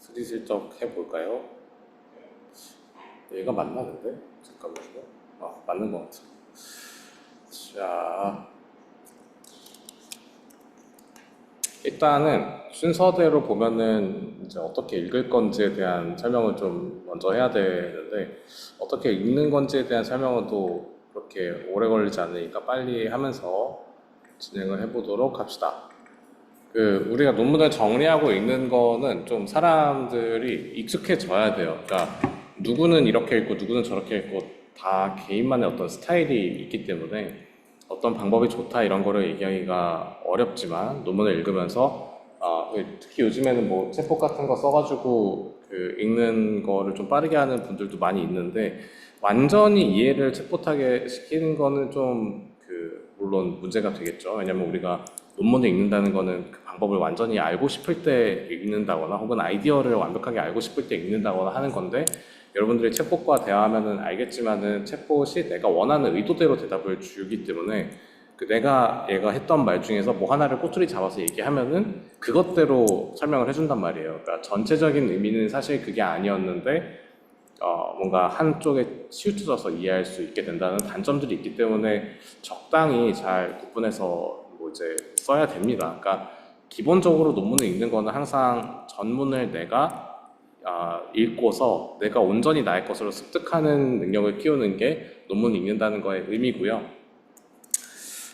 스리슬쩍 해볼까요? 얘가 맞나 근데? 잠깐만요. 맞는 것 같아. 자, 일단은 순서대로 보면은 이제 어떻게 읽을 건지에 대한 설명을 좀 먼저 해야 되는데, 어떻게 읽는 건지에 대한 설명은 또 그렇게 오래 걸리지 않으니까 빨리 하면서 진행을 해보도록 합시다. 우리가 논문을 정리하고 읽는 거는 좀 사람들이 익숙해져야 돼요. 그러니까 누구는 이렇게 읽고 누구는 저렇게 읽고 다 개인만의 어떤 스타일이 있기 때문에 어떤 방법이 좋다 이런 거를 얘기하기가 어렵지만, 논문을 읽으면서 특히 요즘에는 뭐 챗봇 같은 거 써가지고 읽는 거를 좀 빠르게 하는 분들도 많이 있는데, 완전히 이해를 챗봇하게 시키는 거는 좀 물론 문제가 되겠죠. 왜냐면 우리가 논문을 읽는다는 거는 그 방법을 완전히 알고 싶을 때 읽는다거나 혹은 아이디어를 완벽하게 알고 싶을 때 읽는다거나 하는 건데, 여러분들이 챗봇과 대화하면은 알겠지만은 챗봇이 내가 원하는 의도대로 대답을 주기 때문에 얘가 했던 말 중에서 뭐 하나를 꼬투리 잡아서 얘기하면은 그것대로 설명을 해준단 말이에요. 그러니까 전체적인 의미는 사실 그게 아니었는데 뭔가 한쪽에 치우쳐져서 이해할 수 있게 된다는 단점들이 있기 때문에 적당히 잘 구분해서 뭐 이제 써야 됩니다. 그러니까 기본적으로 논문을 읽는 거는 항상 전문을 내가 읽고서 내가 온전히 나의 것으로 습득하는 능력을 키우는 게 논문을 읽는다는 거의 의미고요.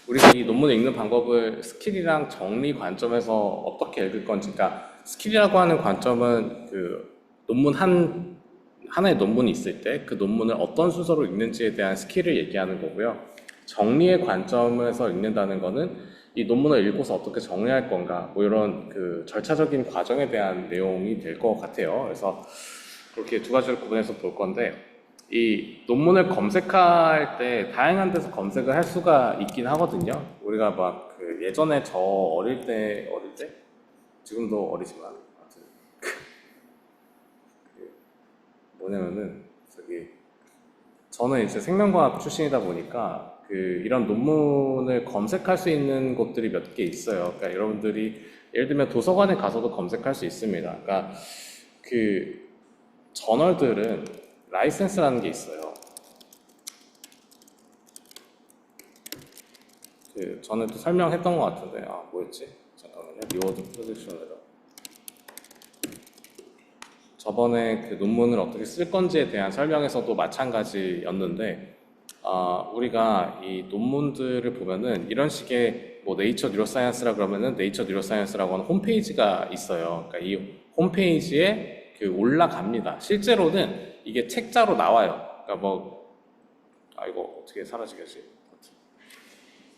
우리가 이 논문을 읽는 방법을 스킬이랑 정리 관점에서 어떻게 읽을 건지, 그러니까 스킬이라고 하는 관점은 논문 하나의 논문이 있을 때 그 논문을 어떤 순서로 읽는지에 대한 스킬을 얘기하는 거고요. 정리의 관점에서 읽는다는 거는 이 논문을 읽고서 어떻게 정리할 건가, 뭐 이런 절차적인 과정에 대한 내용이 될 것 같아요. 그래서 그렇게 두 가지를 구분해서 볼 건데, 이 논문을 검색할 때 다양한 데서 검색을 할 수가 있긴 하거든요. 우리가 막 예전에 저 어릴 때 지금도 어리지만 하여튼 뭐냐면은 저는 이제 생명과학 출신이다 보니까 이런 논문을 검색할 수 있는 곳들이 몇 개 있어요. 그러니까 여러분들이 예를 들면 도서관에 가서도 검색할 수 있습니다. 그러니까 저널들은 라이센스라는 게 있어요. 전에도 설명했던 것 같은데, 뭐였지? 잠깐만요. 리워드 프로젝션으로. 저번에 논문을 어떻게 쓸 건지에 대한 설명에서도 마찬가지였는데, 우리가 이 논문들을 보면은 이런 식의 뭐 네이처 뉴로사이언스라 그러면은 네이처 뉴로사이언스라고 하는 홈페이지가 있어요. 그러니까 이 홈페이지에 올라갑니다. 실제로는 이게 책자로 나와요. 그러니까 이거 어떻게 사라지겠지?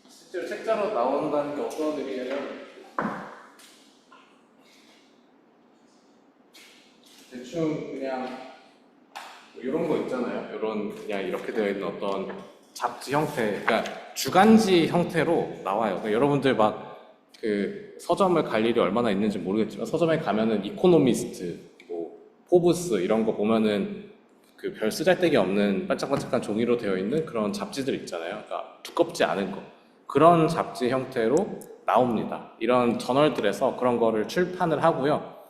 실제로 책자로 나온다는 게 어떤 의미냐면, 대충 그냥 이런 거 있잖아요. 이런 그냥 이렇게 되어 있는 어떤 잡지 형태, 그러니까 주간지 형태로 나와요. 그러니까 여러분들 서점을 갈 일이 얼마나 있는지 모르겠지만, 서점에 가면은 이코노미스트, 뭐 포브스 이런 거 보면은 별 쓰잘데기 없는 반짝반짝한 종이로 되어 있는 그런 잡지들 있잖아요. 그러니까 두껍지 않은 거, 그런 잡지 형태로 나옵니다. 이런 저널들에서 그런 거를 출판을 하고요.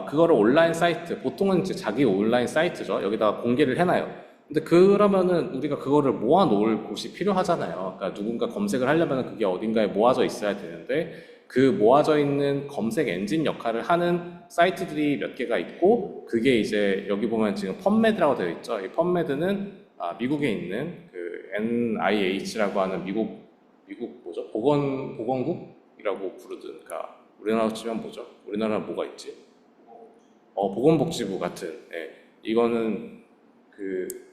그거를 온라인 사이트, 보통은 이제 자기 온라인 사이트죠. 여기다가 공개를 해놔요. 근데 그러면은 우리가 그거를 모아 놓을 곳이 필요하잖아요. 그러니까 누군가 검색을 하려면 그게 어딘가에 모아져 있어야 되는데, 그 모아져 있는 검색 엔진 역할을 하는 사이트들이 몇 개가 있고, 그게 이제 여기 보면 지금 펀메드라고 되어 있죠. 이 펀메드는 미국에 있는 NIH라고 하는 미국 뭐죠? 보건국이라고 부르든, 그러니까 우리나라로 치면 뭐죠? 우리나라는 뭐가 있지? 보건복지부 같은, 이거는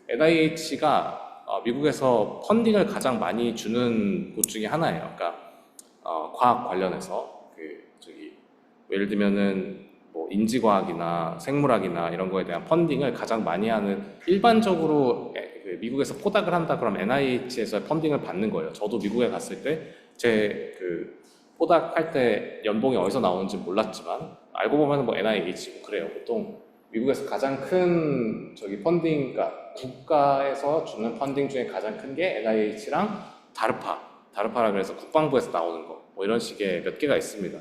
NIH가 미국에서 펀딩을 가장 많이 주는 곳 중에 하나예요. 그러니까 과학 관련해서 예를 들면은 뭐 인지과학이나 생물학이나 이런 거에 대한 펀딩을 가장 많이 하는, 일반적으로 미국에서 포닥을 한다 그러면 NIH에서 펀딩을 받는 거예요. 저도 미국에 갔을 때 제 포닥 할 때 연봉이 어디서 나오는지 몰랐지만, 알고 보면 뭐 NIH 그래요. 보통 미국에서 가장 큰 펀딩, 그러니까 국가에서 주는 펀딩 중에 가장 큰 게 NIH랑 다르파라 그래서 국방부에서 나오는 거, 뭐 이런 식의 몇 개가 있습니다.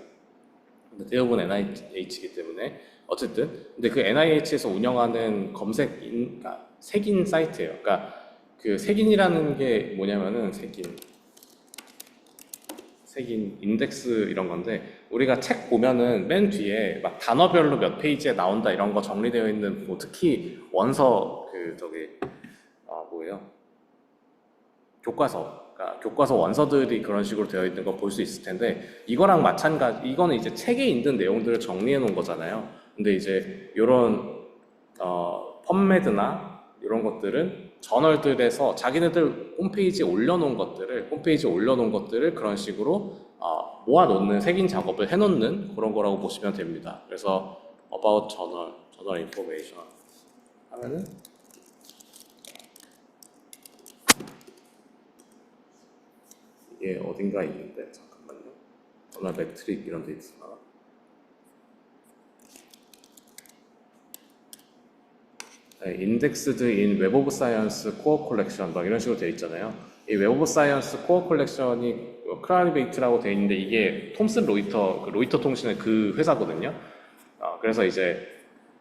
근데 대부분 NIH이기 때문에 어쨌든 근데 그 NIH에서 운영하는 그러니까 색인 사이트예요. 그러니까 그 색인이라는 게 뭐냐면은 색인 인덱스 이런 건데 우리가 책 보면은 맨 뒤에 막 단어별로 몇 페이지에 나온다 이런 거 정리되어 있는 뭐 특히 원서 그 저기 뭐예요? 교과서, 그러니까 교과서 원서들이 그런 식으로 되어 있는 거 볼 수 있을 텐데 이거랑 마찬가지, 이거는 이제 책에 있는 내용들을 정리해 놓은 거잖아요. 근데 이제 이런 펀메드나 이런 것들은 저널들에서 자기네들 홈페이지에 올려놓은 것들을 그런 식으로 모아놓는 색인 작업을 해놓는 그런 거라고 보시면 됩니다. 그래서 about journal information 하면은 이게 어딘가에 있는데 잠깐만요. 저널 매트릭 이런 데 있으나 인덱스드 인 웹 오브 사이언스 코어 컬렉션 막 이런 식으로 되어 있잖아요. 이 웹 오브 사이언스 코어 컬렉션이 클라리베이트라고 되어 있는데 이게 톰슨 로이터, 로이터 통신의 그 회사거든요. 그래서 이제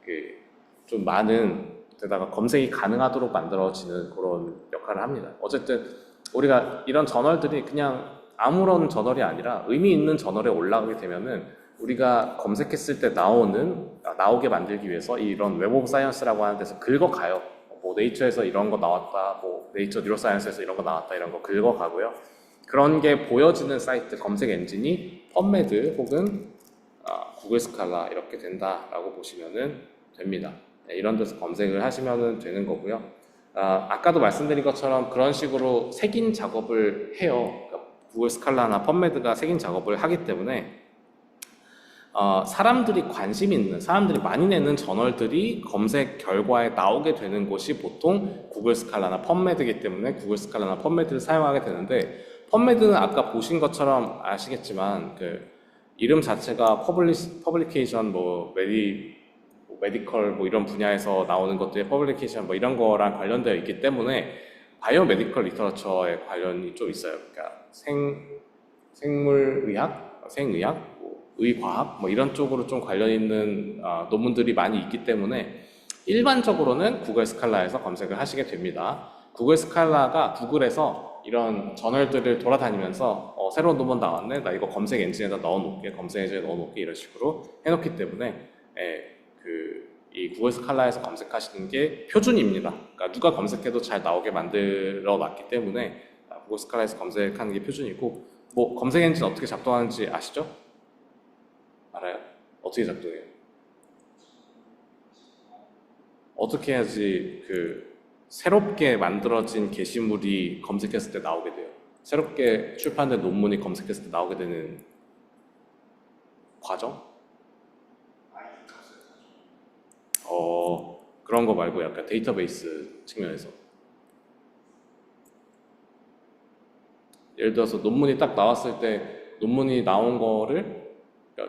그 좀 많은 데다가 검색이 가능하도록 만들어지는 그런 역할을 합니다. 어쨌든 우리가 이런 저널들이 그냥 아무런 저널이 아니라 의미 있는 저널에 올라가게 되면은 우리가 검색했을 때 나오게 만들기 위해서 이런 웹 오브 사이언스라고 하는 데서 긁어가요. 뭐 네이처에서 이런 거 나왔다, 뭐 네이처 뉴로사이언스에서 이런 거 나왔다 이런 거 긁어가고요. 그런 게 보여지는 사이트 검색 엔진이 펀메드 혹은 구글 스칼라 이렇게 된다라고 보시면 됩니다. 네, 이런 데서 검색을 하시면 되는 거고요. 아까도 말씀드린 것처럼 그런 식으로 색인 작업을 해요. 그러니까 구글 스칼라나 펀메드가 색인 작업을 하기 때문에 사람들이 관심 있는, 사람들이 많이 내는 저널들이 검색 결과에 나오게 되는 곳이 보통 구글 스칼라나 펀메드이기 때문에 구글 스칼라나 펀메드를 사용하게 되는데 펀메드는 아까 보신 것처럼 아시겠지만 그 이름 자체가 퍼블리케이션 뭐 메디컬 뭐 이런 분야에서 나오는 것들의 퍼블리케이션 뭐 이런 거랑 관련되어 있기 때문에 바이오 메디컬 리터처에 관련이 좀 있어요. 그러니까 생물의학, 뭐 의과학 뭐 이런 쪽으로 좀 관련 있는 논문들이 많이 있기 때문에 일반적으로는 구글 스칼라에서 검색을 하시게 됩니다. 구글 스칼라가 구글에서 이런 저널들을 돌아다니면서 새로운 논문 나왔네, 나 이거 검색 엔진에다 검색 엔진에 넣어놓게 이런 식으로 해놓기 때문에 이 구글 스칼라에서 검색하시는 게 표준입니다. 그러니까 누가 검색해도 잘 나오게 만들어 놨기 때문에 구글 스칼라에서 검색하는 게 표준이고, 뭐 검색 엔진 어떻게 작동하는지 아시죠? 알아요? 어떻게 작동해요? 어떻게 해야지 새롭게 만들어진 게시물이 검색했을 때 나오게 돼요? 새롭게 출판된 논문이 검색했을 때 나오게 되는 과정? 그런 거 말고 약간 데이터베이스 측면에서 예를 들어서 논문이 딱 나왔을 때 논문이 나온 거를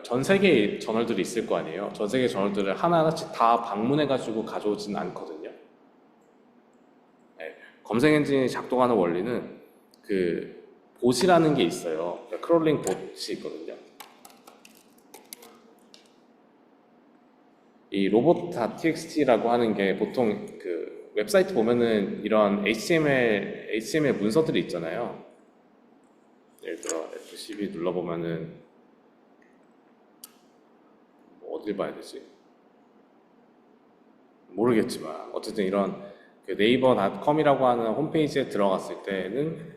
전 세계의 저널들이 있을 거 아니에요. 전 세계 저널들을 하나하나씩 다 방문해가지고 가져오진 않거든요. 네, 검색 엔진이 작동하는 원리는 봇이라는 게 있어요. 그러니까 크롤링 봇이 있거든요. 이 로봇.txt라고 하는 게 보통 웹사이트 보면은 이런 HTML 문서들이 있잖아요. 예를 들어 F12 눌러보면은 어딜 봐야 되지? 모르겠지만 어쨌든 이런 네이버닷컴이라고 하는 홈페이지에 들어갔을 때는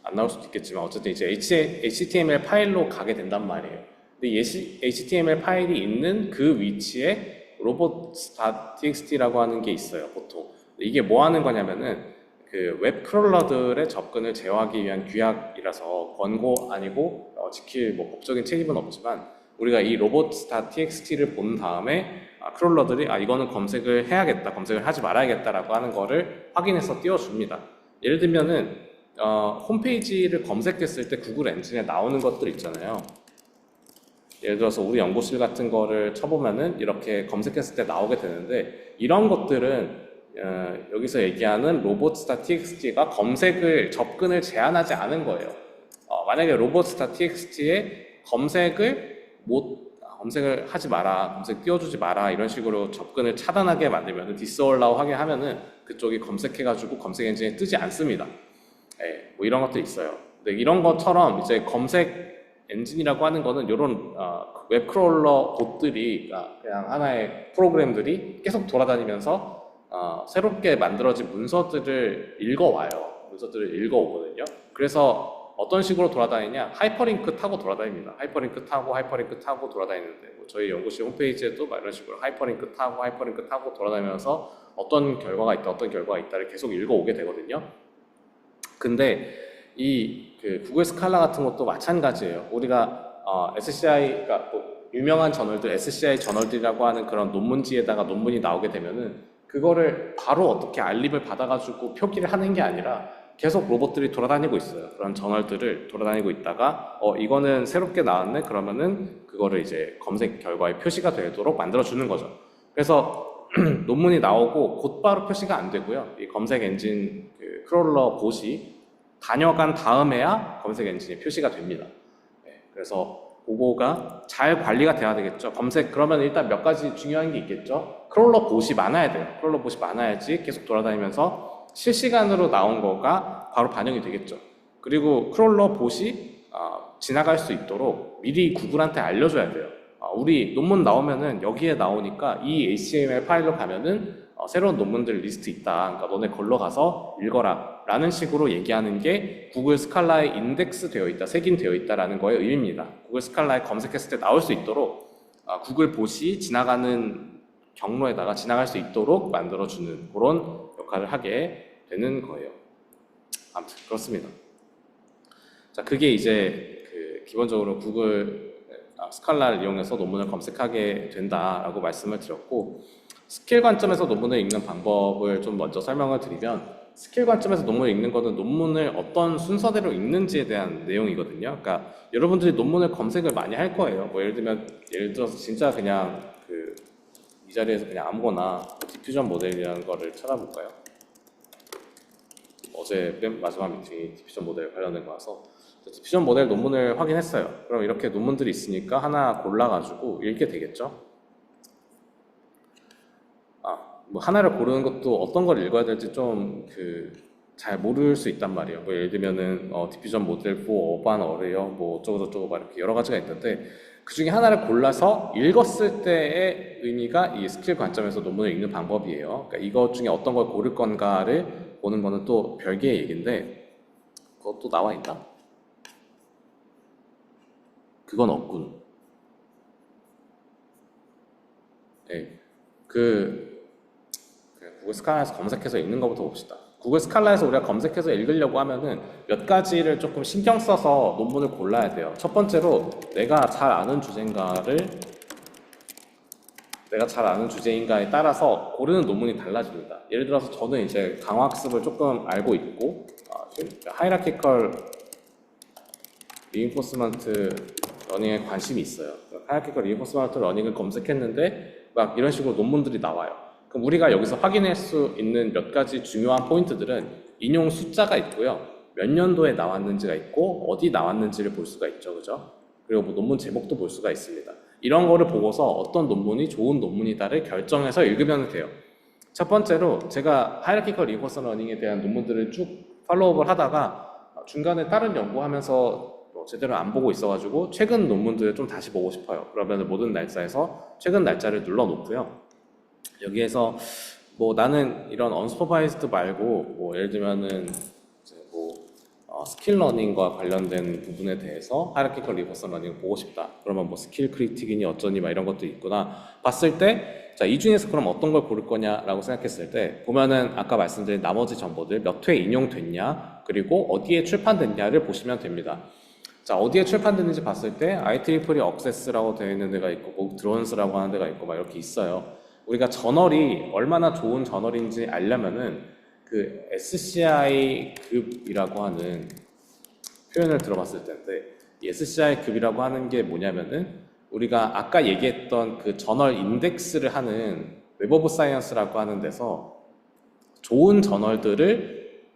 안 나올 수도 있겠지만 어쨌든 이제 HTML 파일로 가게 된단 말이에요. 근데 HTML 파일이 있는 그 위치에 robots.txt라고 하는 게 있어요, 보통. 이게 뭐 하는 거냐면은 웹 크롤러들의 접근을 제어하기 위한 규약이라서 권고 아니고 지킬 뭐 법적인 책임은 없지만 우리가 이 robots.txt를 본 다음에 크롤러들이 이거는 검색을 해야겠다, 검색을 하지 말아야겠다라고 하는 거를 확인해서 띄워줍니다. 예를 들면은 홈페이지를 검색했을 때 구글 엔진에 나오는 것들 있잖아요. 예를 들어서 우리 연구실 같은 거를 쳐보면은 이렇게 검색했을 때 나오게 되는데 이런 것들은 여기서 얘기하는 robots.txt가 접근을 제한하지 않은 거예요. 만약에 robots.txt에 검색을 검색을 하지 마라, 검색 띄워주지 마라 이런 식으로 접근을 차단하게 만들면 디스얼라우 하게 하면은 그쪽이 검색해가지고 검색 엔진에 뜨지 않습니다. 예, 뭐 이런 것도 있어요. 근데 이런 것처럼 이제 검색 엔진이라고 하는 거는 이런 웹크롤러 봇들이 그냥 하나의 프로그램들이 계속 돌아다니면서 새롭게 만들어진 문서들을 읽어와요. 문서들을 읽어오거든요. 그래서 어떤 식으로 돌아다니냐? 하이퍼링크 타고 돌아다닙니다. 하이퍼링크 타고 돌아다니는데 뭐 저희 연구실 홈페이지에도 막 이런 식으로 하이퍼링크 타고 돌아다니면서 어떤 결과가 있다를 계속 읽어오게 되거든요. 근데 그 구글 스칼라 같은 것도 마찬가지예요. 우리가 SCI, 뭐 유명한 저널들, SCI 저널들이라고 하는 그런 논문지에다가 논문이 나오게 되면은 그거를 바로 어떻게 알림을 받아가지고 표기를 하는 게 아니라 계속 로봇들이 돌아다니고 있어요. 그런 저널들을 돌아다니고 있다가 이거는 새롭게 나왔네? 그러면은 그거를 이제 검색 결과에 표시가 되도록 만들어주는 거죠. 그래서 논문이 나오고 곧바로 표시가 안 되고요. 이 검색 엔진 그 크롤러 봇이 다녀간 다음에야 검색 엔진에 표시가 됩니다. 네, 그래서 그거가 잘 관리가 돼야 되겠죠. 그러면 일단 몇 가지 중요한 게 있겠죠. 크롤러 봇이 많아야 돼요. 크롤러 봇이 많아야지 계속 돌아다니면서 실시간으로 나온 거가 바로 반영이 되겠죠. 그리고 크롤러 봇이 지나갈 수 있도록 미리 구글한테 알려줘야 돼요. 우리 논문 나오면은 여기에 나오니까 이 HTML 파일로 가면은 새로운 논문들 리스트 있다. 그러니까 너네 걸러 가서 읽어라. 라는 식으로 얘기하는 게 구글 스칼라에 인덱스 되어 있다, 색인되어 있다라는 거의 의미입니다. 구글 스칼라에 검색했을 때 나올 수 있도록 구글 봇이 지나가는 경로에다가 지나갈 수 있도록 만들어주는 그런 역할을 하게 되는 거예요. 아무튼 그렇습니다. 자, 그게 이제 기본적으로 구글 스칼라를 이용해서 논문을 검색하게 된다라고 말씀을 드렸고, 스킬 관점에서 논문을 읽는 방법을 좀 먼저 설명을 드리면, 스킬 관점에서 논문을 읽는 거는 논문을 어떤 순서대로 읽는지에 대한 내용이거든요. 그러니까 여러분들이 논문을 검색을 많이 할 거예요. 뭐 예를 들어서 진짜 그냥 이 자리에서 그냥 아무거나 디퓨전 모델이라는 거를 찾아볼까요? 어제 맨 마지막 미팅이 디퓨전 모델 관련된 거라서 디퓨전 모델 논문을 확인했어요. 그럼 이렇게 논문들이 있으니까 하나 골라가지고 읽게 되겠죠? 뭐 하나를 고르는 것도 어떤 걸 읽어야 될지 좀 잘 모를 수 있단 말이에요. 뭐 예를 들면은 디퓨전 모델 for 어반 어레이어 뭐 어쩌고저쩌고 막 이렇게 여러 가지가 있는데 그 중에 하나를 골라서 읽었을 때의 의미가 이 스킬 관점에서 논문을 읽는 방법이에요. 그러니까 이것 중에 어떤 걸 고를 건가를 보는 거는 또 별개의 얘기인데 그것도 나와 있나? 그건 없군. 네, 구글 스칼라에서 검색해서 읽는 것부터 봅시다. 구글 스칼라에서 우리가 검색해서 읽으려고 하면은 몇 가지를 조금 신경 써서 논문을 골라야 돼요. 첫 번째로 내가 잘 아는 주제인가에 따라서 고르는 논문이 달라집니다. 예를 들어서 저는 이제 강화학습을 조금 알고 있고 하이라키컬 리인포스먼트 러닝에 관심이 있어요. 하이라키컬 리인포스먼트 러닝을 검색했는데 막 이런 식으로 논문들이 나와요. 그럼 우리가 여기서 확인할 수 있는 몇 가지 중요한 포인트들은 인용 숫자가 있고요. 몇 년도에 나왔는지가 있고 어디 나왔는지를 볼 수가 있죠. 그죠? 그리고 뭐 논문 제목도 볼 수가 있습니다. 이런 거를 보고서 어떤 논문이 좋은 논문이다를 결정해서 읽으면 돼요. 첫 번째로 제가 하이라키컬 리인포스먼트 러닝에 대한 논문들을 쭉 팔로우업을 하다가 중간에 다른 연구하면서 제대로 안 보고 있어가지고 최근 논문들을 좀 다시 보고 싶어요. 그러면 모든 날짜에서 최근 날짜를 눌러 놓고요. 여기에서 뭐 나는 이런 언슈퍼바이즈드 말고 뭐 예를 들면은 이제 뭐 스킬 러닝과 관련된 부분에 대해서 하이라키컬 리버스 러닝을 보고 싶다. 그러면 뭐 스킬 크리틱이니 어쩌니 막 이런 것도 있구나 봤을 때, 자, 이 중에서 그럼 어떤 걸 고를 거냐라고 생각했을 때 보면은 아까 말씀드린 나머지 정보들 몇 회 인용됐냐 그리고 어디에 출판됐냐를 보시면 됩니다. 자, 어디에 출판됐는지 봤을 때 IEEE 억세스라고 되어 있는 데가 있고 뭐 드론스라고 하는 데가 있고 막 이렇게 있어요. 우리가 저널이 얼마나 좋은 저널인지 알려면은 그 SCI 급이라고 하는 표현을 들어봤을 텐데, 이 SCI 급이라고 하는 게 뭐냐면은 우리가 아까 얘기했던 그 저널 인덱스를 하는 웹 오브 사이언스라고 하는 데서 좋은 저널들을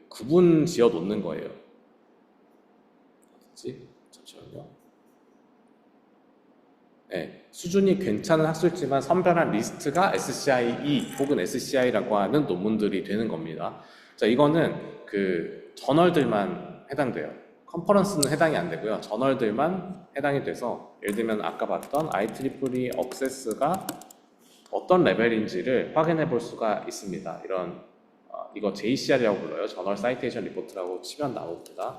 구분 지어 놓는 거예요. 어딨지? 잠시만요. 수준이 괜찮은 학술지만 선별한 리스트가 SCIE 혹은 SCI라고 하는 논문들이 되는 겁니다. 자, 이거는 그 저널들만 해당돼요. 컨퍼런스는 해당이 안 되고요. 저널들만 해당이 돼서 예를 들면 아까 봤던 IEEE 억세스가 어떤 레벨인지를 확인해 볼 수가 있습니다. 이런 이거 JCR이라고 불러요. 저널 사이테이션 리포트라고 치면 나옵니다.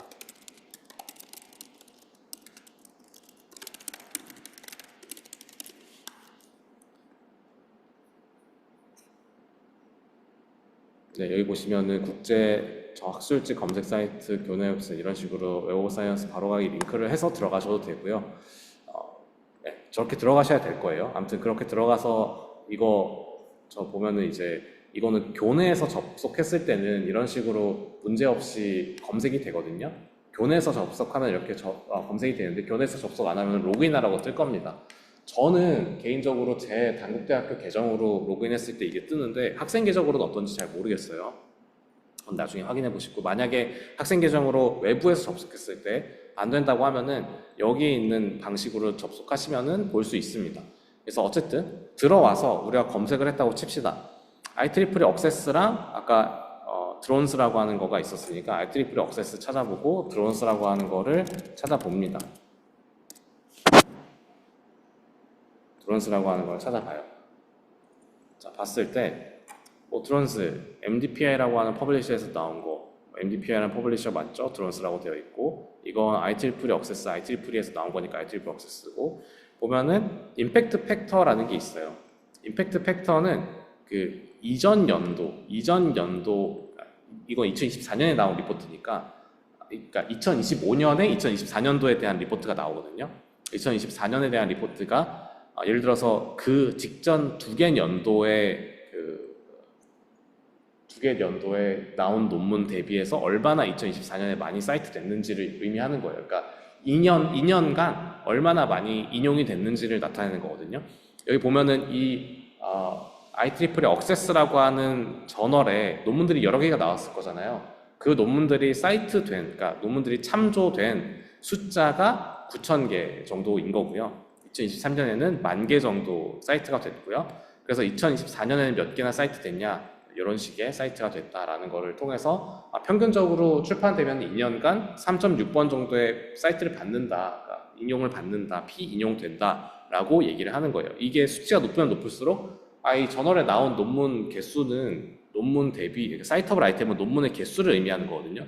네, 여기 보시면은 국제 학술지 검색 사이트, 교내 웹사이트 이런 식으로 웹오브 사이언스 바로가기 링크를 해서 들어가셔도 되고요. 저렇게 들어가셔야 될 거예요. 아무튼 그렇게 들어가서 이거 저 보면은 이제 이거는 교내에서 접속했을 때는 이런 식으로 문제없이 검색이 되거든요. 교내에서 접속하면 이렇게 검색이 되는데 교내에서 접속 안 하면 로그인하라고 뜰 겁니다. 저는 개인적으로 제 단국대학교 계정으로 로그인했을 때 이게 뜨는데 학생 계정으로는 어떤지 잘 모르겠어요. 그건 나중에 확인해 보시고, 만약에 학생 계정으로 외부에서 접속했을 때 안 된다고 하면은 여기에 있는 방식으로 접속하시면은 볼 수 있습니다. 그래서 어쨌든 들어와서 우리가 검색을 했다고 칩시다. IEEE 억세스랑 아까 드론스라고 하는 거가 있었으니까 IEEE 억세스 찾아보고 드론스라고 하는 거를 찾아봅니다. 드론스라고 하는 걸 찾아봐요. 자, 봤을 때 드론스 MDPI라고 하는 퍼블리셔에서 나온 거, MDPI라는 퍼블리셔 맞죠? 드론스라고 되어 있고, 이건 IEEE 억세스, IEEE에서 나온 거니까 IEEE 억세스고, 보면은 임팩트 팩터라는 게 있어요. 임팩트 팩터는 그 이전 연도, 이건 2024년에 나온 리포트니까, 그러니까 2025년에 2024년도에 대한 리포트가 나오거든요. 2024년에 대한 리포트가 예를 들어서 그 직전 두 개 연도에 나온 논문 대비해서 얼마나 2024년에 많이 사이트 됐는지를 의미하는 거예요. 그러니까 2년간 얼마나 많이 인용이 됐는지를 나타내는 거거든요. 여기 보면은 이 IEEE 억세스라고 하는 저널에 논문들이 여러 개가 나왔을 거잖아요. 그 논문들이 그러니까 논문들이 참조된 숫자가 9,000개 정도인 거고요. 2023년에는 10,000개 정도 사이트가 됐고요. 그래서 2024년에는 몇 개나 사이트 됐냐, 이런 식의 사이트가 됐다라는 거를 통해서 평균적으로 출판되면 2년간 3.6번 정도의 사이트를 받는다, 그러니까 인용을 받는다, 피인용된다 라고 얘기를 하는 거예요. 이게 수치가 높으면 높을수록 이 저널에 나온 논문 개수는 논문 대비, 그러니까 사이터블 아이템은 논문의 개수를 의미하는 거거든요.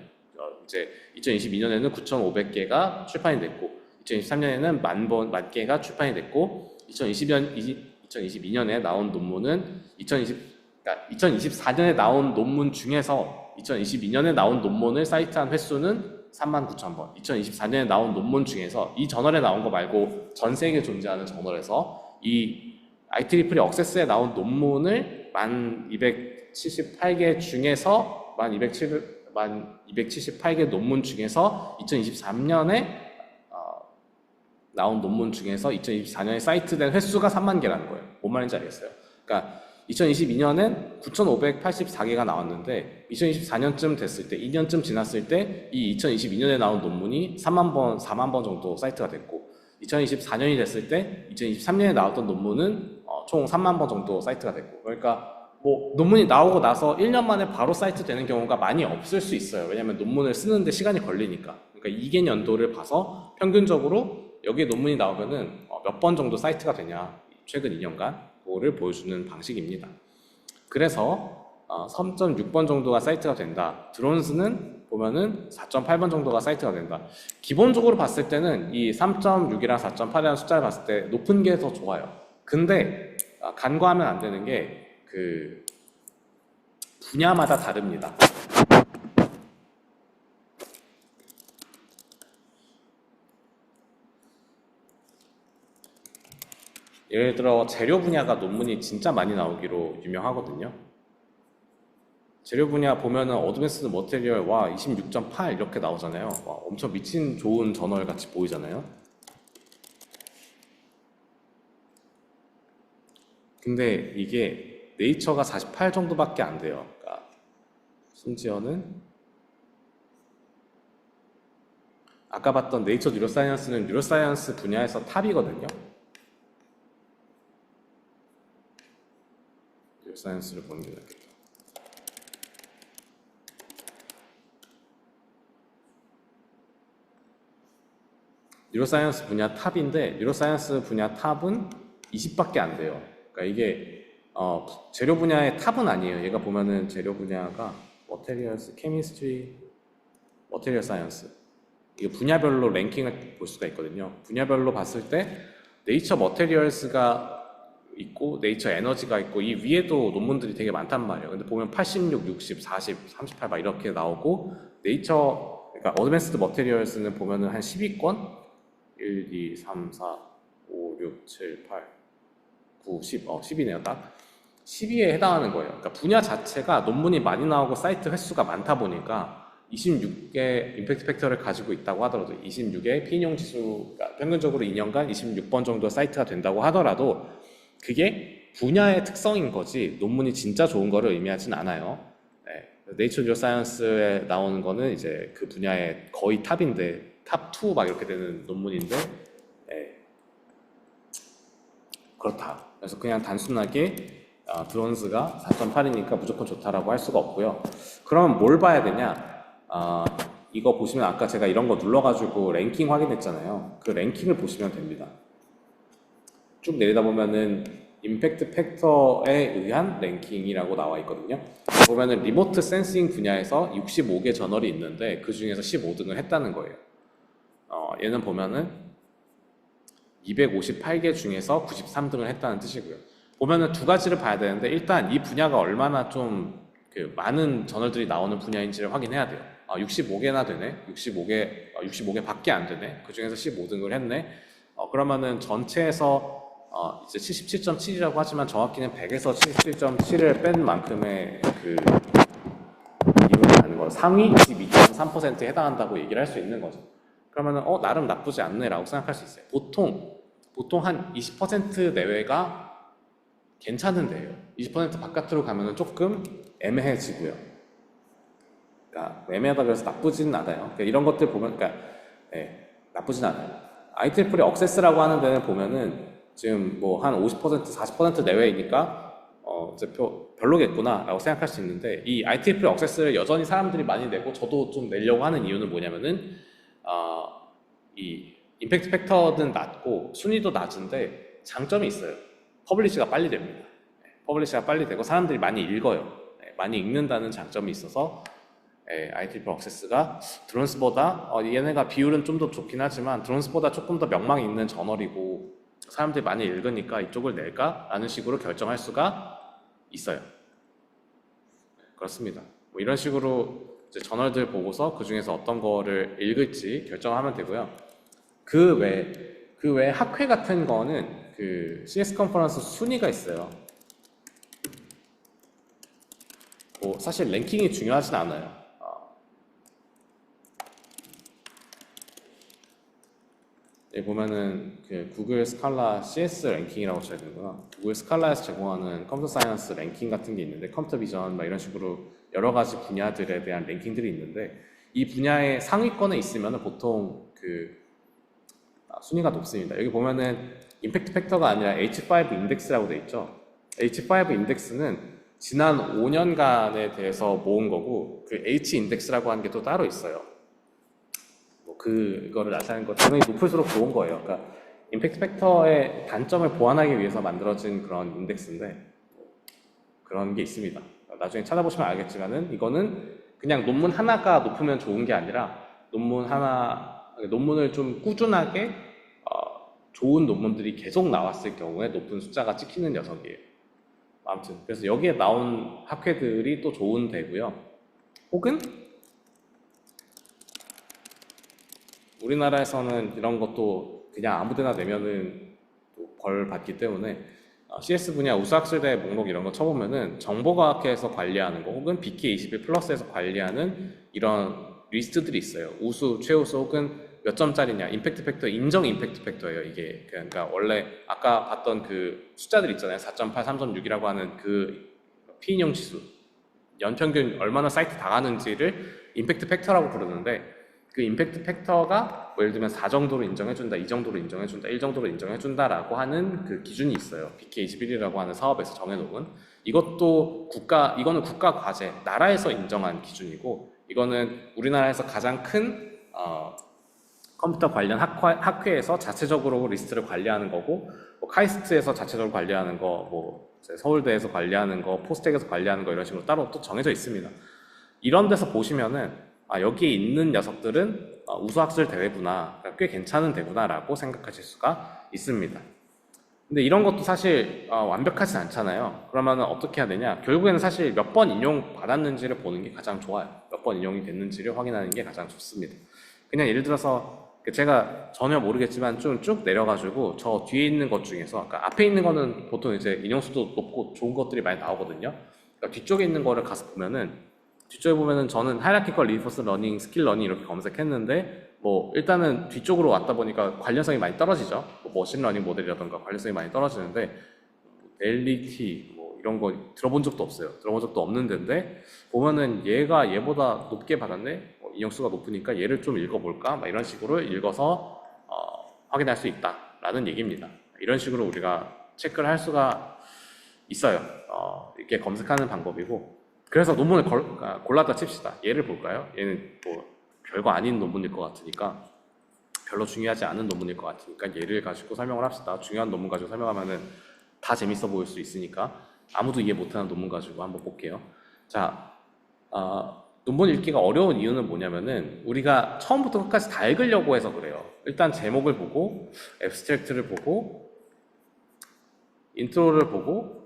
이제 2022년에는 9,500개가 출판이 됐고 2023년에는 10,000개가 출판이 됐고 2022년에 나온 논문은 2024년에 나온 논문 중에서 2022년에 나온 논문을 사이트한 횟수는 39,000번. 2024년에 나온 논문 중에서 이 저널에 나온 거 말고 전 세계에 존재하는 저널에서 이 IEEE 억세스에 나온 논문을 1278개 중에서 1278개 논문 중에서 2023년에 나온 논문 중에서 2024년에 사이트된 횟수가 30,000개라는 거예요. 뭔 말인지 알겠어요? 그러니까 2022년엔 9,584개가 나왔는데 2024년쯤 됐을 때, 2년쯤 지났을 때 이 2022년에 나온 논문이 4만 번 정도 사이트가 됐고, 2024년이 됐을 때 2023년에 나왔던 논문은 총 3만 번 정도 사이트가 됐고, 그러니까 논문이 나오고 나서 1년 만에 바로 사이트 되는 경우가 많이 없을 수 있어요. 왜냐하면 논문을 쓰는데 시간이 걸리니까. 그러니까 2개 연도를 봐서 평균적으로 여기에 논문이 나오면은 몇 번 정도 사이트가 되냐, 최근 2년간 그거를 보여주는 방식입니다. 그래서 3.6번 정도가 사이트가 된다. 드론스는 보면은 4.8번 정도가 사이트가 된다. 기본적으로 봤을 때는 이 3.6이랑 4.8이라는 숫자를 봤을 때 높은 게 더 좋아요. 근데 간과하면 안 되는 게 그 분야마다 다릅니다. 예를 들어 재료 분야가 논문이 진짜 많이 나오기로 유명하거든요. 재료 분야 보면은 어드밴스드 머테리얼 26.8 이렇게 나오잖아요. 엄청 미친 좋은 저널 같이 보이잖아요. 근데 이게 네이처가 48 정도밖에 안 돼요. 그러니까 심지어는 아까 봤던 네이처 뉴로사이언스는 뉴로사이언스 분야에서 탑이거든요. 사이언스를 보는 게 낫겠다. 뉴로사이언스 분야 탑인데 뉴로사이언스 분야 탑은 20밖에 안 돼요. 그러니까 이게 재료 분야의 탑은 아니에요. 얘가 보면은 재료 분야가 머테리얼스, 케미스트리, 머테리얼 사이언스, 이게 분야별로 랭킹을 볼 수가 있거든요. 분야별로 봤을 때 네이처 머테리얼스가 있고 네이처 에너지가 있고 이 위에도 논문들이 되게 많단 말이에요. 근데 보면 86, 60, 40, 38 막 이렇게 나오고 네이처, 그러니까 어드밴스드 머테리얼스는 보면은 한 10위권 1, 2, 3, 4, 5, 6, 7, 8, 9, 10, 10이네요. 딱 10위에 해당하는 거예요. 그러니까 분야 자체가 논문이 많이 나오고 사이트 횟수가 많다 보니까 26개 임팩트 팩터를 가지고 있다고 하더라도 26의 피인용 지수가 평균적으로 2년간 26번 정도 사이트가 된다고 하더라도 그게 분야의 특성인 거지 논문이 진짜 좋은 거를 의미하진 않아요. 네. 네이처 뉴로사이언스에 나오는 거는 이제 그 분야의 거의 탑인데 탑2 막 이렇게 되는 논문인데 네. 그렇다. 그래서 그냥 단순하게 드론스가 4.8이니까 무조건 좋다라고 할 수가 없고요. 그러면 뭘 봐야 되냐? 이거 보시면 아까 제가 이런 거 눌러가지고 랭킹 확인했잖아요. 그 랭킹을 보시면 됩니다. 쭉 내리다 보면은 임팩트 팩터에 의한 랭킹이라고 나와 있거든요. 보면은 리모트 센싱 분야에서 65개 저널이 있는데 그 중에서 15등을 했다는 거예요. 얘는 보면은 258개 중에서 93등을 했다는 뜻이고요. 보면은 두 가지를 봐야 되는데 일단 이 분야가 얼마나 좀 많은 저널들이 나오는 분야인지를 확인해야 돼요. 65개나 되네. 65개 밖에 안 되네. 그 중에서 15등을 했네. 그러면은 전체에서 이제 77.7이라고 하지만 정확히는 100에서 77.7을 뺀 만큼의 그 이론이 가는 거 상위 22.3%에 해당한다고 얘기를 할 수 있는 거죠. 그러면은 나름 나쁘지 않네라고 생각할 수 있어요. 보통 한 20% 내외가 괜찮은데요. 20% 바깥으로 가면은 조금 애매해지고요. 그러니까 애매하다 그래서 나쁘지는 않아요. 그러니까 이런 것들 보면, 그러니까 나쁘진 않아요. IEEE 억세스라고 하는 데는 보면은 지금 뭐 한 50%, 40% 내외이니까 이제 별로겠구나 라고 생각할 수 있는데 이 IEEE 억세스를 여전히 사람들이 많이 내고 저도 좀 내려고 하는 이유는 뭐냐면은 이 임팩트 팩터는 낮고 순위도 낮은데 장점이 있어요. 퍼블리시가 빨리 됩니다. 퍼블리시가 빨리 되고 사람들이 많이 읽어요. 많이 읽는다는 장점이 있어서 IEEE 억세스가 드론스보다 얘네가 비율은 좀 더 좋긴 하지만 드론스보다 조금 더 명망이 있는 저널이고 사람들이 많이 읽으니까 이쪽을 낼까? 라는 식으로 결정할 수가 있어요. 그렇습니다. 뭐 이런 식으로 이제 저널들 보고서 그 중에서 어떤 거를 읽을지 결정하면 되고요. 그 외에 학회 같은 거는 그 CS 컨퍼런스 순위가 있어요. 뭐 사실 랭킹이 중요하진 않아요. 여기 보면은 그 구글 스칼라 CS 랭킹이라고 써야 되는구나. 구글 스칼라에서 제공하는 컴퓨터 사이언스 랭킹 같은 게 있는데 컴퓨터 비전 막 이런 식으로 여러 가지 분야들에 대한 랭킹들이 있는데 이 분야의 상위권에 있으면 보통 그 순위가 높습니다. 여기 보면은 임팩트 팩터가 아니라 H5 인덱스라고 돼 있죠. H5 인덱스는 지난 5년간에 대해서 모은 거고 그 H 인덱스라고 하는 게 또 따로 있어요. 그거를 나타내는 것 당연히 높을수록 좋은 거예요. 그러니까 임팩트 팩터의 단점을 보완하기 위해서 만들어진 그런 인덱스인데 그런 게 있습니다. 나중에 찾아보시면 알겠지만은 이거는 그냥 논문 하나가 높으면 좋은 게 아니라 논문을 좀 꾸준하게 좋은 논문들이 계속 나왔을 경우에 높은 숫자가 찍히는 녀석이에요. 아무튼 그래서 여기에 나온 학회들이 또 좋은 데고요. 혹은 우리나라에서는 이런 것도 그냥 아무데나 내면은 벌 받기 때문에 CS 분야 우수학술대 목록 이런 거 쳐보면은 정보과학회에서 관리하는 거 혹은 BK21 플러스에서 관리하는 이런 리스트들이 있어요. 우수, 최우수 혹은 몇 점짜리냐, 임팩트 팩터, 인정 임팩트 팩터예요. 이게 그러니까 원래 아까 봤던 그 숫자들 있잖아요. 4.8, 3.6이라고 하는 그 피인용 지수, 연평균 얼마나 사이트 다 가는지를 임팩트 팩터라고 부르는데 그 임팩트 팩터가 뭐 예를 들면 4 정도로 인정해준다, 2 정도로 인정해준다, 1 정도로 인정해준다라고 하는 그 기준이 있어요. BK21이라고 하는 사업에서 정해놓은. 이거는 국가 과제, 나라에서 인정한 기준이고, 이거는 우리나라에서 가장 큰 컴퓨터 관련 학회에서 자체적으로 리스트를 관리하는 거고, 뭐 카이스트에서 자체적으로 관리하는 거, 뭐 서울대에서 관리하는 거, 포스텍에서 관리하는 거 이런 식으로 따로 또 정해져 있습니다. 이런 데서 보시면은 여기에 있는 녀석들은 우수학술 대회구나, 꽤 괜찮은 대구나라고 생각하실 수가 있습니다. 근데 이런 것도 사실 완벽하진 않잖아요. 그러면 어떻게 해야 되냐? 결국에는 사실 몇 번 인용받았는지를 보는 게 가장 좋아요. 몇 번 인용이 됐는지를 확인하는 게 가장 좋습니다. 그냥 예를 들어서 제가 전혀 모르겠지만 좀 쭉 내려가지고 저 뒤에 있는 것 중에서, 그러니까 앞에 있는 거는 보통 이제 인용수도 높고 좋은 것들이 많이 나오거든요. 그러니까 뒤쪽에 있는 거를 가서 보면은, 뒤쪽에 보면은 저는 하이라키컬 리인포스 러닝, 스킬 러닝 이렇게 검색했는데, 뭐 일단은 뒤쪽으로 왔다 보니까 관련성이 많이 떨어지죠. 뭐 머신러닝 모델이라던가 관련성이 많이 떨어지는데, LET 뭐 이런 거 들어본 적도 없어요. 들어본 적도 없는 데인데 보면은 얘가 얘보다 높게 받았네, 인용수가 높으니까 얘를 좀 읽어볼까, 막 이런 식으로 읽어서 확인할 수 있다라는 얘기입니다. 이런 식으로 우리가 체크를 할 수가 있어요. 이렇게 검색하는 방법이고, 그래서 논문을 골랐다 칩시다. 얘를 볼까요? 얘는 뭐 별거 아닌 논문일 것 같으니까, 별로 중요하지 않은 논문일 것 같으니까 얘를 가지고 설명을 합시다. 중요한 논문 가지고 설명하면은 다 재밌어 보일 수 있으니까 아무도 이해 못하는 논문 가지고 한번 볼게요. 자, 논문 읽기가 어려운 이유는 뭐냐면은 우리가 처음부터 끝까지 다 읽으려고 해서 그래요. 일단 제목을 보고, 앱스트랙트를 보고, 인트로를 보고,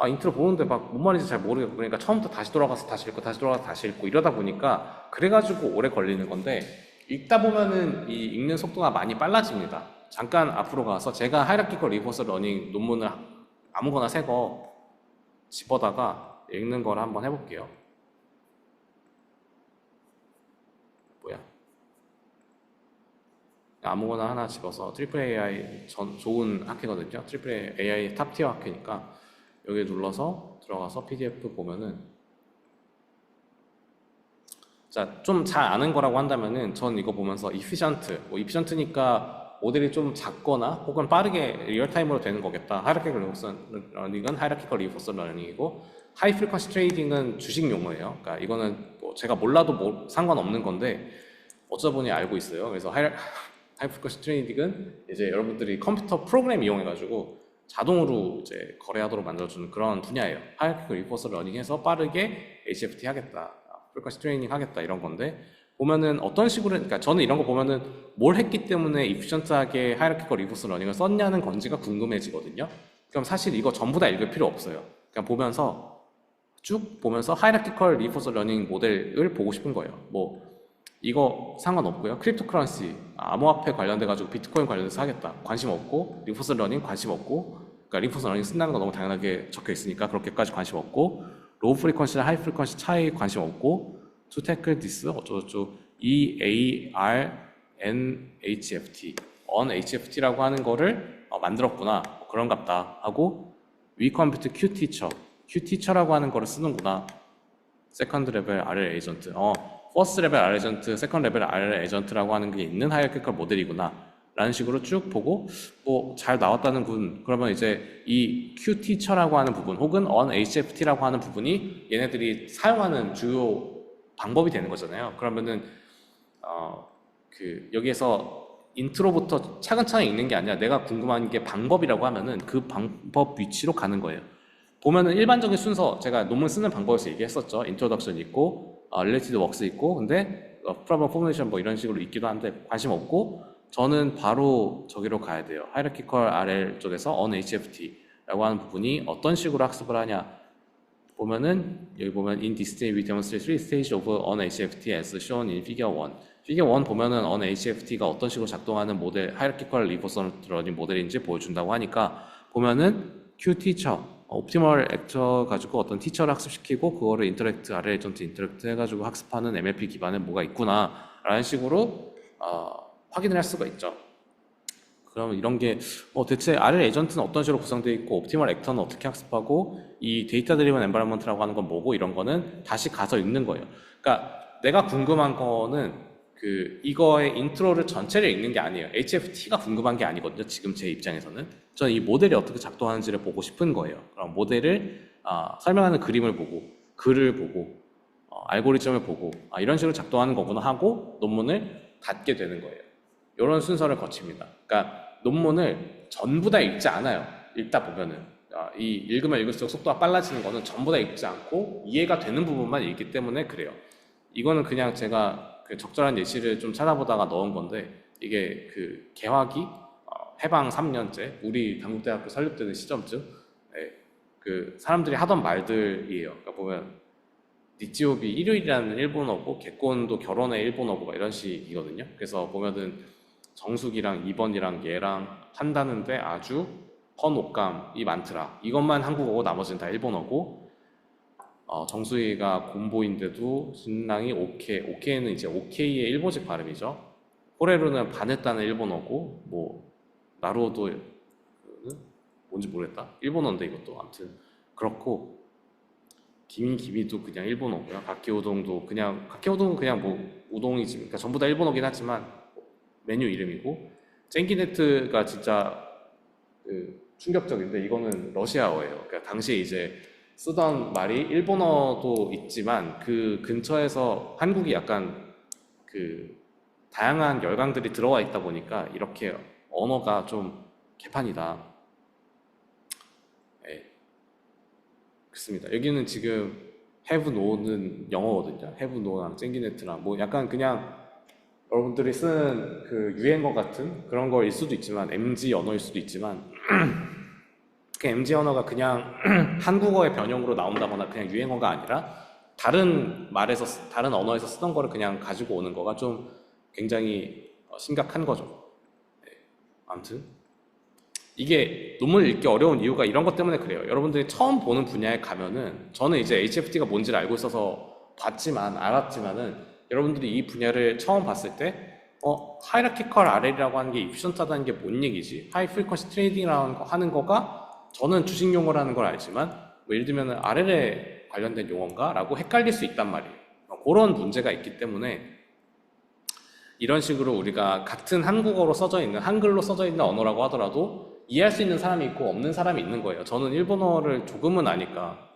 인트로 보는데 막 뭔 말인지 잘 모르겠고, 그러니까 처음부터 다시 돌아가서 다시 읽고, 다시 돌아가서 다시 읽고 이러다 보니까 그래가지고 오래 걸리는 건데, 읽다 보면은 이 읽는 속도가 많이 빨라집니다. 잠깐 앞으로 가서 제가 하이라키컬 리버스 러닝 논문을 아무거나 새 거 집어다가 읽는 걸 한번 해볼게요. 뭐야? 아무거나 하나 집어서 트리플 AI 좋은 학회거든요. 트리플 AI 탑티어 학회니까 여기 눌러서 들어가서 PDF 보면은, 자, 좀 잘 아는 거라고 한다면은 전 이거 보면서 이피션트니까 모델이 좀 작거나 혹은 빠르게 리얼타임으로 되는 거겠다. 하이라키컬 리버스 러닝은 하이라키컬 리버스 러닝이고, 하이 프리퀀시 트레이딩은 주식 용어예요. 그러니까 이거는 뭐 제가 몰라도 상관없는 건데 어쩌다 보니 알고 있어요. 그래서 하이 프리퀀시 트레이딩은 이제 여러분들이 컴퓨터 프로그램 이용해가지고 자동으로 이제 거래하도록 만들어주는 그런 분야예요. 하이라키컬 리버스 러닝해서 빠르게 HFT 하겠다, 프리퀀시 트레이닝 하겠다, 이런 건데, 보면은 어떤 식으로, 그러니까 저는 이런 거 보면은 뭘 했기 때문에 이피션트하게 하이라키컬 리버스 러닝을 썼냐는 건지가 궁금해지거든요. 그럼 사실 이거 전부 다 읽을 필요 없어요. 그냥 보면서 쭉 보면서 하이라키컬 리버스 러닝 모델을 보고 싶은 거예요. 뭐 이거 상관없고요. 크립토커런시, 암호화폐 관련돼 가지고 비트코인 관련돼서 하겠다, 관심 없고, 리버스 러닝 관심 없고, 그러니까 리버스 러닝 쓴다는 거 너무 당연하게 적혀 있으니까 그렇게까지 관심 없고, 로우 프리퀀시나 하이 프리퀀시 차이 관심 없고, to tackle this 어쩌고저쩌고 EARNHFT unHFT라고 하는 거를 만들었구나, 그런갑다 하고, we compute Qteacher라고 하는 거를 쓰는구나, 세컨드 레벨 RL 에이전트, 퍼스트 레벨 RL 에이전트, 세컨드 레벨 RL 에이전트라고 하는 게 있는 하이라키컬 모델이구나 라는 식으로 쭉 보고, 뭐 잘 나왔다는 분, 그러면 이제 이 Qteacher라고 하는 부분 혹은 unHFT라고 하는 부분이 얘네들이 사용하는 주요 방법이 되는 거잖아요. 그러면은 여기에서 인트로부터 차근차근 읽는 게 아니라 내가 궁금한 게 방법이라고 하면은 그 방법 위치로 가는 거예요. 보면은 일반적인 순서, 제가 논문 쓰는 방법에서 얘기했었죠. 인트로덕션 있고, related works 있고, 근데 problem formulation 뭐 이런 식으로 있기도 한데 관심 없고, 저는 바로 저기로 가야 돼요. hierarchical RL 쪽에서 unHFT라고 하는 부분이 어떤 식으로 학습을 하냐 보면은, 여기 보면 in this day we demonstrate three stages of unHFT as shown in figure 1. figure 1 보면은 unHFT가 어떤 식으로 작동하는 모델, hierarchical reverse learning 모델인지 보여준다고 하니까, 보면은 Qteacher, 옵티멀 액터 가지고 어떤 티처를 학습시키고 그거를 인터랙트, RL 에이전트 인터랙트 해가지고 학습하는 MLP 기반에 뭐가 있구나 라는 식으로 확인을 할 수가 있죠. 그러면 이런 게 대체 RL 에이전트는 어떤 식으로 구성되어 있고, 옵티멀 액터는 어떻게 학습하고, 이 데이터 드리븐 엔바이런먼트라고 하는 건 뭐고, 이런 거는 다시 가서 읽는 거예요. 그러니까 내가 궁금한 거는 이거의 인트로를 전체를 읽는 게 아니에요. HFT가 궁금한 게 아니거든요. 지금 제 입장에서는. 저는 이 모델이 어떻게 작동하는지를 보고 싶은 거예요. 그럼 모델을 설명하는 그림을 보고, 글을 보고, 알고리즘을 보고, 이런 식으로 작동하는 거구나 하고 논문을 닫게 되는 거예요. 이런 순서를 거칩니다. 그러니까 논문을 전부 다 읽지 않아요. 읽다 보면은. 이 읽으면 읽을수록 속도가 빨라지는 거는 전부 다 읽지 않고 이해가 되는 부분만 읽기 때문에 그래요. 이거는 그냥 제가 적절한 예시를 좀 찾아보다가 넣은 건데, 이게 개화기 해방 3년째 우리 단국대학교 설립되는 시점쯤, 사람들이 하던 말들이에요. 그러니까 보면 니치요비 일요일이라는 일본어고 개콘도 결혼의 일본어고 이런 식이거든요. 그래서 보면은 정숙이랑 이번이랑 얘랑 한다는데 아주 헌옥감이 많더라. 이것만 한국어고 나머지는 다 일본어고, 정수희가 곰보인데도 신랑이 오케이, 오케이는 이제 오케이의 일본식 발음이죠. 호레루는 반했다는 일본어고, 뭐 나루오도 뭔지 모르겠다. 일본어인데 이것도 아무튼 그렇고, 기미도 그냥 일본어고요. 가케우동은 그냥 뭐 우동이지. 그러니까 전부 다 일본어긴 하지만 메뉴 이름이고, 쨍기네트가 진짜 충격적인데 이거는 러시아어예요. 그러니까 당시에 이제 쓰던 말이 일본어도 있지만 그 근처에서 한국이 약간 다양한 열강들이 들어와 있다 보니까 이렇게 언어가 좀 개판이다. 네, 그렇습니다. 여기는 지금 have no는 영어거든요. have no랑 쨍기네트랑 뭐 약간 그냥 여러분들이 쓰는 유행어 같은 그런 거일 수도 있지만, MG 언어일 수도 있지만, 그 MG 언어가 그냥 한국어의 변형으로 나온다거나 그냥 유행어가 아니라 다른 언어에서 쓰던 거를 그냥 가지고 오는 거가 좀 굉장히 심각한 거죠. 네, 아무튼 이게 논문을 읽기 어려운 이유가 이런 것 때문에 그래요. 여러분들이 처음 보는 분야에 가면은, 저는 이제 HFT가 뭔지를 알고 있어서 알았지만은 여러분들이 이 분야를 처음 봤을 때 하이라키컬 RL이라고 하는 게 이피션트하다는 게 뭔 얘기지? 하이 프리퀀시 트레이딩이라고 하는 거가 저는 주식 용어라는 걸 알지만 뭐 예를 들면 RL에 관련된 용어인가? 라고 헷갈릴 수 있단 말이에요. 그런 문제가 있기 때문에 이런 식으로 우리가 같은 한글로 써져 있는 언어라고 하더라도 이해할 수 있는 사람이 있고 없는 사람이 있는 거예요. 저는 일본어를 조금은 아니까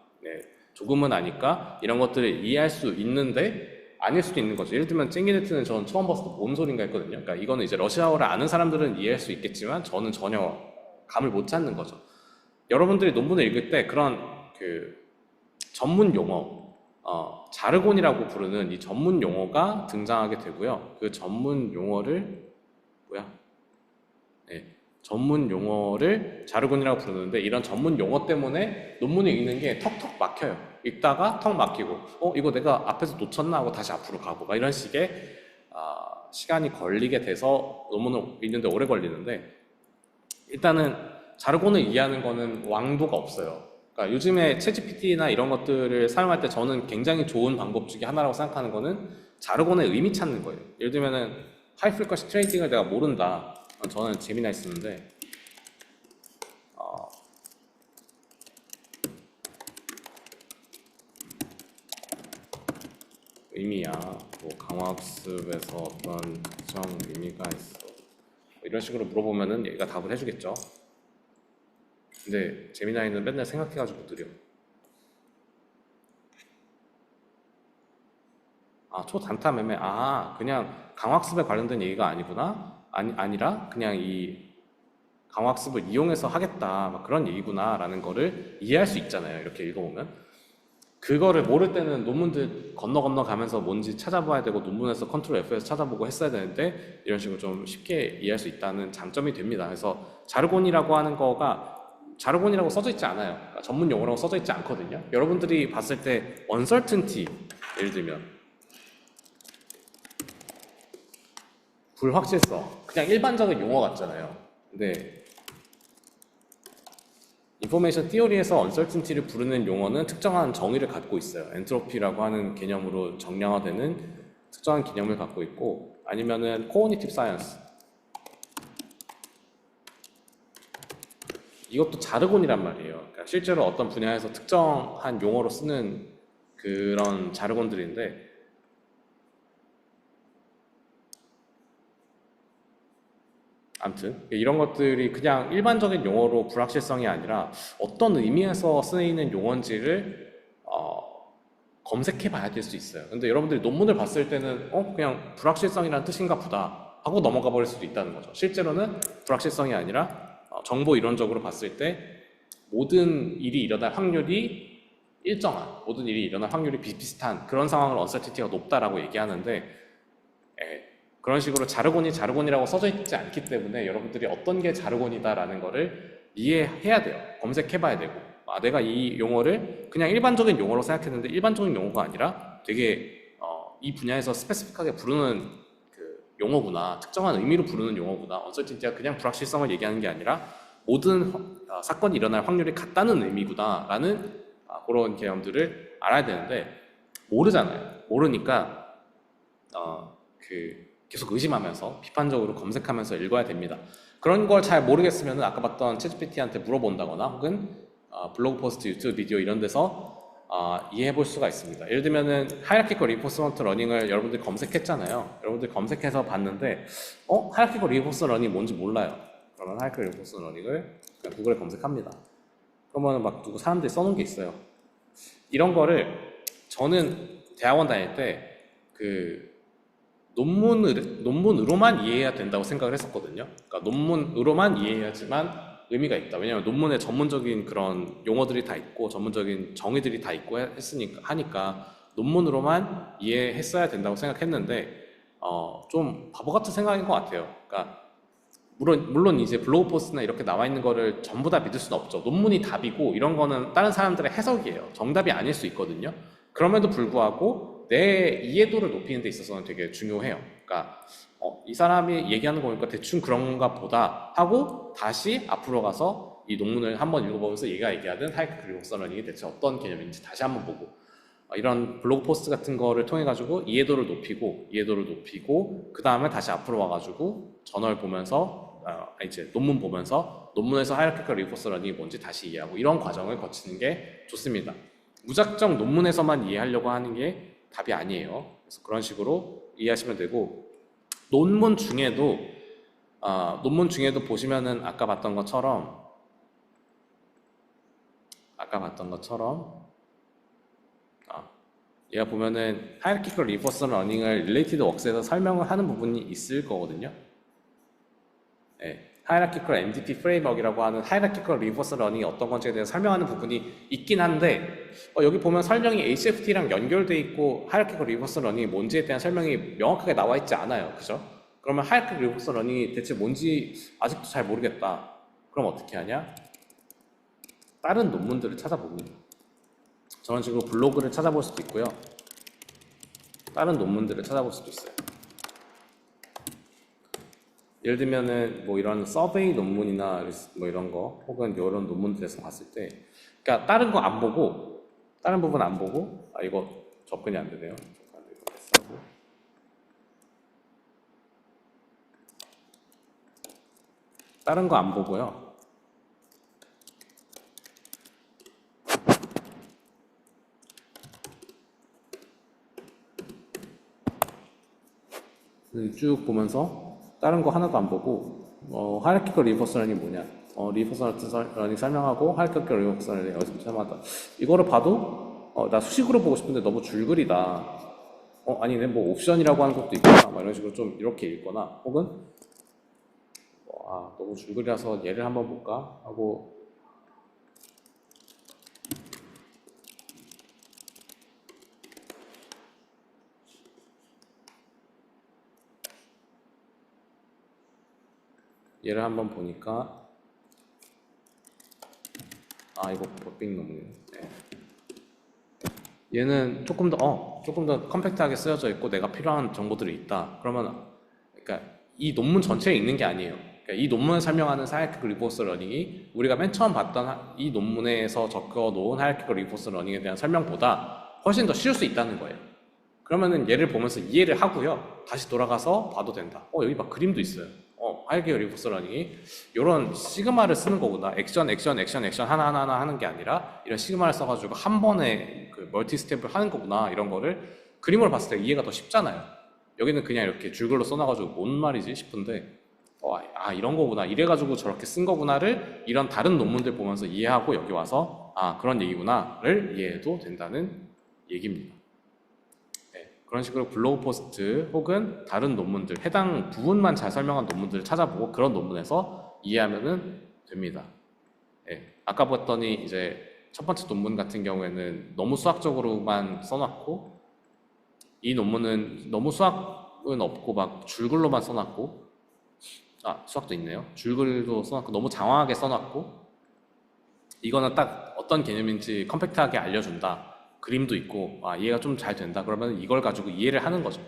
이런 것들을 이해할 수 있는데 아닐 수도 있는 거죠. 예를 들면 쨍기네트는 저는 처음 봤을 때 뭔 소린가 했거든요. 그러니까 이거는 이제 러시아어를 아는 사람들은 이해할 수 있겠지만 저는 전혀 감을 못 찾는 거죠. 여러분들이 논문을 읽을 때 그런 전문 용어, 자르곤이라고 부르는 이 전문 용어가 등장하게 되고요. 그 전문 용어를 전문 용어를 자르곤이라고 부르는데, 이런 전문 용어 때문에 논문을 읽는 게 턱턱 막혀요. 읽다가 턱 막히고 이거 내가 앞에서 놓쳤나 하고 다시 앞으로 가고 막 이런 식의 시간이 걸리게 돼서 논문을 읽는데 오래 걸리는데, 일단은 자르곤을 이해하는 거는 왕도가 없어요. 그러니까 요즘에 챗GPT나 이런 것들을 사용할 때 저는 굉장히 좋은 방법 중에 하나라고 생각하는 거는 자르곤의 의미 찾는 거예요. 예를 들면은 하이 프리퀀시 트레이딩을 내가 모른다. 저는 재미나이 쓰는데 의미야, 뭐 강화학습에서 어떤 특정 의미가 있어, 이런 식으로 물어보면은 얘가 답을 해주겠죠. 근데 재미나이는 맨날 생각해가지고 느려. 초단타 매매, 그냥 강화학습에 관련된 얘기가 아니구나, 아니라 그냥 이 강화학습을 이용해서 하겠다, 막 그런 얘기구나 라는 거를 이해할 수 있잖아요. 이렇게 읽어보면. 그거를 모를 때는 논문들 건너 가면서 뭔지 찾아봐야 되고, 논문에서 컨트롤 F에서 찾아보고 했어야 되는데, 이런 식으로 좀 쉽게 이해할 수 있다는 장점이 됩니다. 그래서 자르곤이라고 하는 거가 자르곤이라고 써져 있지 않아요. 그러니까 전문 용어라고 써져 있지 않거든요. 여러분들이 봤을 때 uncertainty, 예를 들면 불확실성, 그냥 일반적인 용어 같잖아요. 근데 인포메이션 티어리에서 uncertainty를 부르는 용어는 특정한 정의를 갖고 있어요. 엔트로피라고 하는 개념으로 정량화되는 특정한 개념을 갖고 있고, 아니면은 cognitive science, 이것도 자르곤이란 말이에요. 그러니까 실제로 어떤 분야에서 특정한 용어로 쓰는 그런 자르곤들인데, 아무튼 이런 것들이 그냥 일반적인 용어로 불확실성이 아니라 어떤 의미에서 쓰이는 용어인지를 검색해 봐야 될 수 있어요. 근데 여러분들이 논문을 봤을 때는 그냥 불확실성이라는 뜻인가 보다 하고 넘어가 버릴 수도 있다는 거죠. 실제로는 불확실성이 아니라 정보 이론적으로 봤을 때 모든 일이 일어날 확률이 일정한, 모든 일이 일어날 확률이 비슷비슷한 그런 상황을 uncertainty가 높다라고 얘기하는데, 그런 식으로 자르곤이라고 써져 있지 않기 때문에 여러분들이 어떤 게 자르곤이다라는 거를 이해해야 돼요. 검색해 봐야 되고, 내가 이 용어를 그냥 일반적인 용어로 생각했는데 일반적인 용어가 아니라 되게 이 분야에서 스페시픽하게 부르는 그 용어구나, 특정한 의미로 부르는 용어구나. uncertainty가 그냥 불확실성을 얘기하는 게 아니라 모든 사건이 일어날 확률이 같다는 의미구나 라는 그런 개념들을 알아야 되는데 모르잖아요. 모르니까 계속 의심하면서 비판적으로 검색하면서 읽어야 됩니다. 그런 걸 잘 모르겠으면 아까 봤던 챗GPT한테 물어본다거나 혹은 블로그 포스트, 유튜브 비디오 이런 데서 이해해 볼 수가 있습니다. 예를 들면은 하이라키컬 리인포스먼트 러닝을 여러분들이 검색했잖아요. 여러분들이 검색해서 봤는데 하이라키컬 리인포스먼트 러닝이 뭔지 몰라요. 그러면 하이라키컬 리인포스먼트 러닝을 그냥 구글에 검색합니다. 그러면 막 누구 사람들이 써놓은 게 있어요. 이런 거를 저는 대학원 다닐 때 논문으로만 이해해야 된다고 생각을 했었거든요. 그러니까 논문으로만 이해해야지만 의미가 있다. 왜냐하면 논문에 전문적인 그런 용어들이 다 있고 전문적인 정의들이 다 있고 하니까 논문으로만 이해했어야 된다고 생각했는데 좀 바보 같은 생각인 것 같아요. 그러니까 물론 이제 블로그 포스트나 이렇게 나와 있는 거를 전부 다 믿을 수는 없죠. 논문이 답이고 이런 거는 다른 사람들의 해석이에요. 정답이 아닐 수 있거든요. 그럼에도 불구하고 내 이해도를 높이는 데 있어서는 되게 중요해요. 그러니까 이 사람이 얘기하는 거 보니까 대충 그런가 보다 하고 다시 앞으로 가서 이 논문을 한번 읽어보면서 얘가 얘기하는 하이라키컬 리인포스먼트 러닝이 대체 어떤 개념인지 다시 한번 보고 이런 블로그 포스트 같은 거를 통해 가지고 이해도를 높이고 그 다음에 다시 앞으로 와가지고 저널 보면서 이제 논문 보면서 논문에서 하이라키컬 리인포스먼트 러닝이 뭔지 다시 이해하고 이런 과정을 거치는 게 좋습니다. 무작정 논문에서만 이해하려고 하는 게 답이 아니에요. 그래서 그런 식으로 이해하시면 되고 논문 중에도 보시면은 아까 봤던 것처럼 얘가 보면은 하이라키컬 리인포스먼트 러닝을 릴레이티드 웍스에서 설명을 하는 부분이 있을 거거든요. 하이라키컬 MDP 프레임워크라고 하는 하이라키컬 리인포스먼트 러닝이 어떤 건지에 대해서 설명하는 부분이 있긴 한데 여기 보면 설명이 HFT랑 연결돼 있고 하이라키컬 리인포스먼트 러닝이 뭔지에 대한 설명이 명확하게 나와 있지 않아요. 그죠? 그러면 하이라키컬 리인포스먼트 러닝이 대체 뭔지 아직도 잘 모르겠다. 그럼 어떻게 하냐? 다른 논문들을 찾아봅니다. 저런 식으로 블로그를 찾아볼 수도 있고요. 다른 논문들을 찾아볼 수도 있어요. 예를 들면은 뭐 이런 서베이 논문이나 뭐 이런 거 혹은 이런 논문들에서 봤을 때 그러니까 다른 거 안 보고 다른 부분 안 보고 이거 접근이 안 되네요. 다른 거 안 보고요. 쭉 보면서 다른 거 하나도 안 보고 하이라키컬 리인포스먼트 러닝이 뭐냐 리인포스먼트 러닝 설명하고 하이라키컬 리인포스먼트 러닝 여기서 설명하다 이거를 봐도 나 수식으로 보고 싶은데 너무 줄거리다 아니네 뭐 옵션이라고 하는 것도 있구나 막 이런 식으로 좀 이렇게 읽거나 혹은 너무 줄거리라서 얘를 한번 볼까 하고 얘를 한번 보니까 이거 버핑 논문이네. 얘는 조금 더 컴팩트하게 쓰여져 있고 내가 필요한 정보들이 있다. 그러면 그러니까 이 논문 전체에 있는 게 아니에요. 그러니까 이 논문을 설명하는 하이라키컬 리인포스먼트 러닝이 우리가 맨 처음 봤던 이 논문에서 적어 놓은 하이라키컬 리인포스먼트 러닝에 대한 설명보다 훨씬 더 쉬울 수 있다는 거예요. 그러면은 얘를 보면서 이해를 하고요. 다시 돌아가서 봐도 된다. 여기 막 그림도 있어요. 하이라키컬 리인포스먼트 러닝이 이런 시그마를 쓰는 거구나. 액션 하나하나 하는 게 아니라 이런 시그마를 써가지고 한 번에 그 멀티 스텝을 하는 거구나. 이런 거를 그림으로 봤을 때 이해가 더 쉽잖아요. 여기는 그냥 이렇게 줄글로 써놔가지고 뭔 말이지 싶은데 이런 거구나. 이래가지고 저렇게 쓴 거구나를 이런 다른 논문들 보면서 이해하고 여기 와서 그런 얘기구나를 이해해도 된다는 얘기입니다. 네, 그런 식으로 블로그 포스트 혹은 다른 논문들, 해당 부분만 잘 설명한 논문들을 찾아보고 그런 논문에서 이해하면 됩니다. 네, 아까 봤더니 이제 첫 번째 논문 같은 경우에는 너무 수학적으로만 써놨고, 이 논문은 너무 수학은 없고 막 줄글로만 써놨고, 수학도 있네요. 줄글도 써놨고 너무 장황하게 써놨고, 이거는 딱 어떤 개념인지 컴팩트하게 알려준다. 그림도 있고 이해가 좀 잘 된다. 그러면 이걸 가지고 이해를 하는 거죠.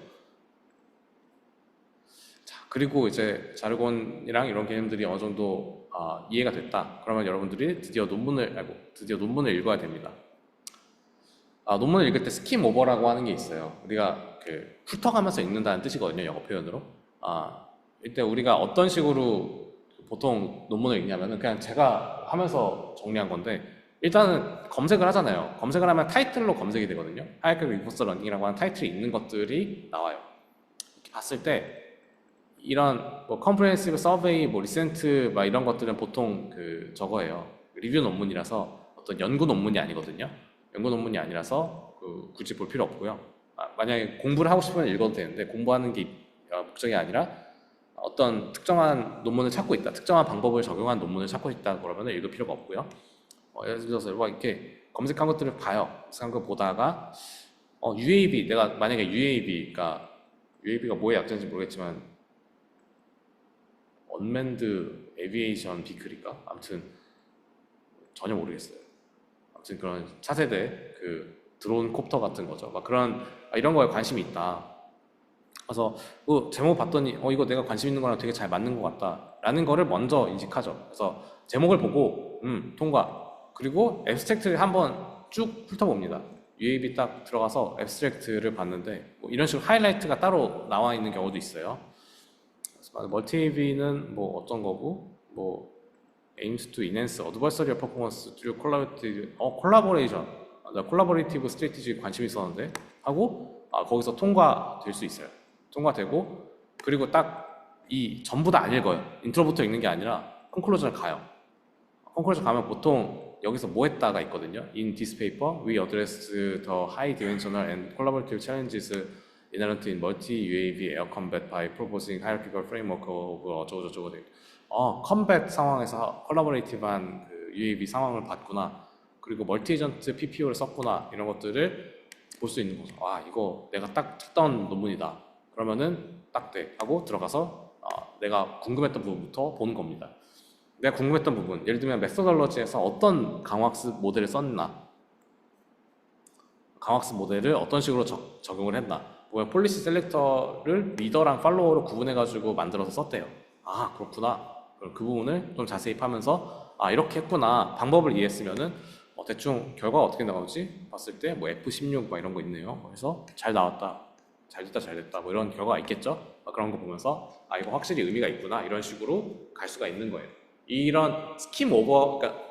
자, 그리고 이제 자르곤이랑 이런 개념들이 어느 정도 이해가 됐다. 그러면 여러분들이 드디어 논문을 읽어야 됩니다. 논문을 읽을 때 스kim 오버라고 하는 게 있어요. 우리가 훑어가면서 읽는다는 뜻이거든요. 영어 표현으로. 이때 우리가 어떤 식으로 보통 논문을 읽냐면은 그냥 제가 하면서 정리한 건데, 일단은 검색을 하잖아요. 검색을 하면 타이틀로 검색이 되거든요. 하이어칼 리포스 러닝이라고 하는 타이틀이 있는 것들이 나와요. 이렇게 봤을 때 이런 컴프레hensive 서베이, 리센트 막 이런 것들은 보통 저거예요. 리뷰 논문이라서 어떤 연구 논문이 아니거든요. 연구 논문이 아니라서 굳이 볼 필요 없고요. 만약에 공부를 하고 싶으면 읽어도 되는데, 공부하는 게 목적이 아니라 어떤 특정한 논문을 찾고 있다, 특정한 방법을 적용한 논문을 찾고 있다 그러면 읽을 필요가 없고요. 예를 들어서 이렇게 검색한 것들을 봐요. 검색한 거 보다가 UAB, 내가 만약에 UAB가 뭐의 약자인지 모르겠지만 언맨드 에비에이션 비클인가? 아무튼 전혀 모르겠어요. 아무튼 그런 차세대 드론 콥터 같은 거죠. 막 이런 거에 관심이 있다. 그래서 제목 봤더니 이거 내가 관심 있는 거랑 되게 잘 맞는 것 같다 라는 거를 먼저 인식하죠. 그래서 제목을 보고 통과. 그리고 앱스트랙트를 한번 쭉 훑어봅니다. UAB 딱 들어가서 앱스트랙트를 봤는데 이런 식으로 하이라이트가 따로 나와 있는 경우도 있어요. 멀티-AB는 어떤 거고, aims to enhance adversarial performance through collaboration. 나 콜라보레이티브 스트래티지에 관심이 있었는데 하고 거기서 통과될 수 있어요. 통과되고, 그리고 딱 전부 다 안 읽어요. 인트로부터 읽는 게 아니라 콘클루전을 가요. 콘클루전 가면 보통 여기서 뭐 했다가 있거든요. In this paper, we addressed the high dimensional and collaborative challenges inherent in multi-UAV air combat by proposing hierarchical framework of 어쩌고저쩌고. 컴뱃 상황에서 콜라보레이티브한 UAV 상황을 봤구나. 그리고 멀티 에이전트 PPO를 썼구나. 이런 것들을 볼 수 있는 거죠. 이거 내가 딱 찾던 논문이다. 그러면은 딱 돼. 하고 들어가서 내가 궁금했던 부분부터 보는 겁니다. 내가 궁금했던 부분, 예를 들면 메소덜러지에서 어떤 강왁스 모델을 썼나, 강왁스 모델을 어떤 식으로 적용을 했나, 폴리시 셀렉터를 리더랑 팔로워로 구분해가지고 만들어서 썼대요. 그렇구나. 그럼 그 부분을 좀 자세히 파면서 이렇게 했구나. 방법을 이해했으면은 대충 결과가 어떻게 나오지? 봤을 때 F16 이런 거 있네요. 그래서 잘 나왔다. 잘 됐다. 이런 결과가 있겠죠? 그런 거 보면서 이거 확실히 의미가 있구나. 이런 식으로 갈 수가 있는 거예요. 이런 스kim 오버, 그러니까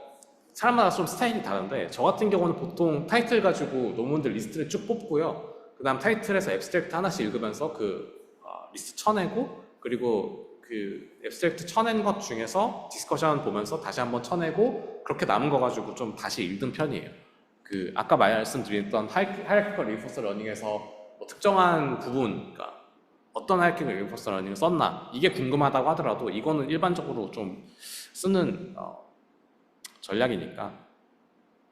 사람마다 좀 스타일이 다른데, 저 같은 경우는 보통 타이틀 가지고 논문들 리스트를 쭉 뽑고요. 그 다음 타이틀에서 앱스트랙트 하나씩 읽으면서 리스트 쳐내고, 그리고 앱스트랙트 쳐낸 것 중에서 디스커션 보면서 다시 한번 쳐내고, 그렇게 남은 거 가지고 좀 다시 읽는 편이에요. 아까 말씀드렸던 하이어키컬 리인포스 러닝에서 특정한 부분, 그러니까 어떤 하이어키컬 리인포스 러닝을 썼나, 이게 궁금하다고 하더라도 이거는 일반적으로 좀 쓰는 전략이니까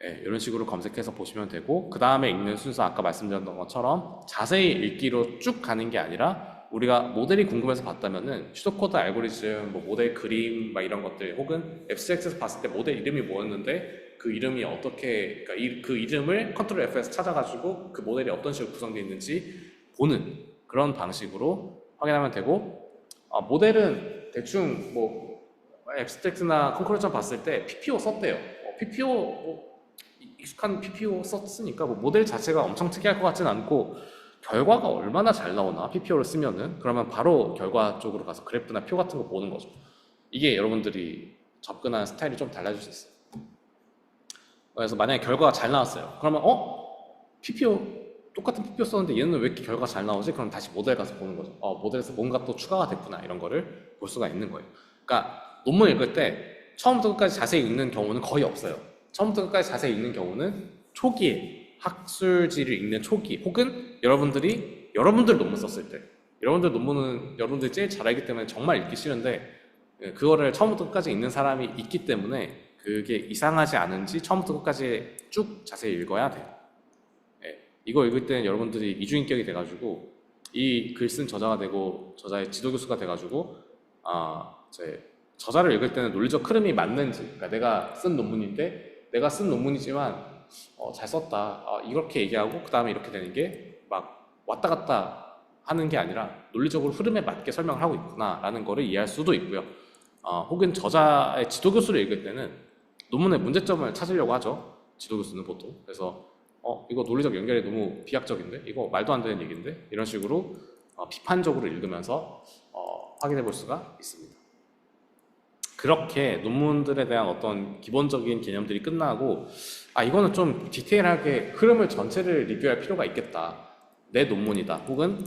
이런 식으로 검색해서 보시면 되고, 그 다음에 읽는 순서 아까 말씀드렸던 것처럼 자세히 읽기로 쭉 가는 게 아니라, 우리가 모델이 궁금해서 봤다면은 슈도코드 알고리즘, 모델 그림 이런 것들, 혹은 앱스트랙트에서 봤을 때 모델 이름이 뭐였는데 그 이름이 어떻게, 그러니까 그 이름을 컨트롤 F에서 찾아가지고 그 모델이 어떤 식으로 구성되어 있는지 보는 그런 방식으로 확인하면 되고, 모델은 대충 앱스트랙트나 콘클루전 봤을 때 PPO 썼대요. PPO 익숙한 PPO 썼으니까 모델 자체가 엄청 특이할 것 같지는 않고, 결과가 얼마나 잘 나오나 PPO를 쓰면은, 그러면 바로 결과 쪽으로 가서 그래프나 표 같은 거 보는 거죠. 이게 여러분들이 접근하는 스타일이 좀 달라질 수 있어요. 그래서 만약에 결과가 잘 나왔어요. 그러면 PPO 똑같은 PPO 썼는데 얘는 왜 이렇게 결과가 잘 나오지? 그럼 다시 모델 가서 보는 거죠. 모델에서 뭔가 또 추가가 됐구나 이런 거를 볼 수가 있는 거예요. 그러니까 논문 읽을 때 처음부터 끝까지 자세히 읽는 경우는 거의 없어요. 처음부터 끝까지 자세히 읽는 경우는 초기에 학술지를 읽는 초기 혹은 여러분들 논문 썼을 때 여러분들 논문은 여러분들이 제일 잘 알기 때문에 정말 읽기 싫은데 그거를 처음부터 끝까지 읽는 사람이 있기 때문에 그게 이상하지 않은지 처음부터 끝까지 쭉 자세히 읽어야 돼요. 이거 읽을 때는 여러분들이 이중인격이 돼가지고 이 글 쓴 저자가 되고 저자의 지도교수가 돼가지고 이제 저자를 읽을 때는 논리적 흐름이 맞는지, 그러니까 내가 쓴 논문인데 내가 쓴 논문이지만 잘 썼다 이렇게 얘기하고 그 다음에 이렇게 되는 게 막 왔다 갔다 하는 게 아니라 논리적으로 흐름에 맞게 설명을 하고 있구나 라는 거를 이해할 수도 있고요. 혹은 저자의 지도교수를 읽을 때는 논문의 문제점을 찾으려고 하죠. 지도교수는 보통. 그래서 이거 논리적 연결이 너무 비약적인데? 이거 말도 안 되는 얘기인데? 이런 식으로 비판적으로 읽으면서 확인해 볼 수가 있습니다. 그렇게 논문들에 대한 어떤 기본적인 개념들이 끝나고 이거는 좀 디테일하게 흐름을 전체를 리뷰할 필요가 있겠다. 내 논문이다. 혹은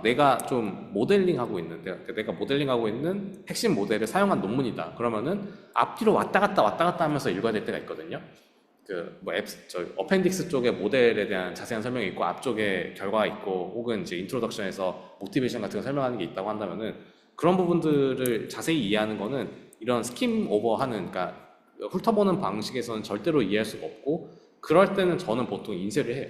내가 좀 모델링하고 있는 내가 모델링하고 있는 핵심 모델을 사용한 논문이다. 그러면은 앞뒤로 왔다 갔다 하면서 읽어야 될 때가 있거든요. 어펜딕스 쪽에 모델에 대한 자세한 설명이 있고 앞쪽에 결과가 있고 혹은 이제 인트로덕션에서 모티베이션 같은 거 설명하는 게 있다고 한다면은 그런 부분들을 자세히 이해하는 거는 이런 스kim 오버하는 그러니까 훑어보는 방식에서는 절대로 이해할 수가 없고 그럴 때는 저는 보통 인쇄를 해요.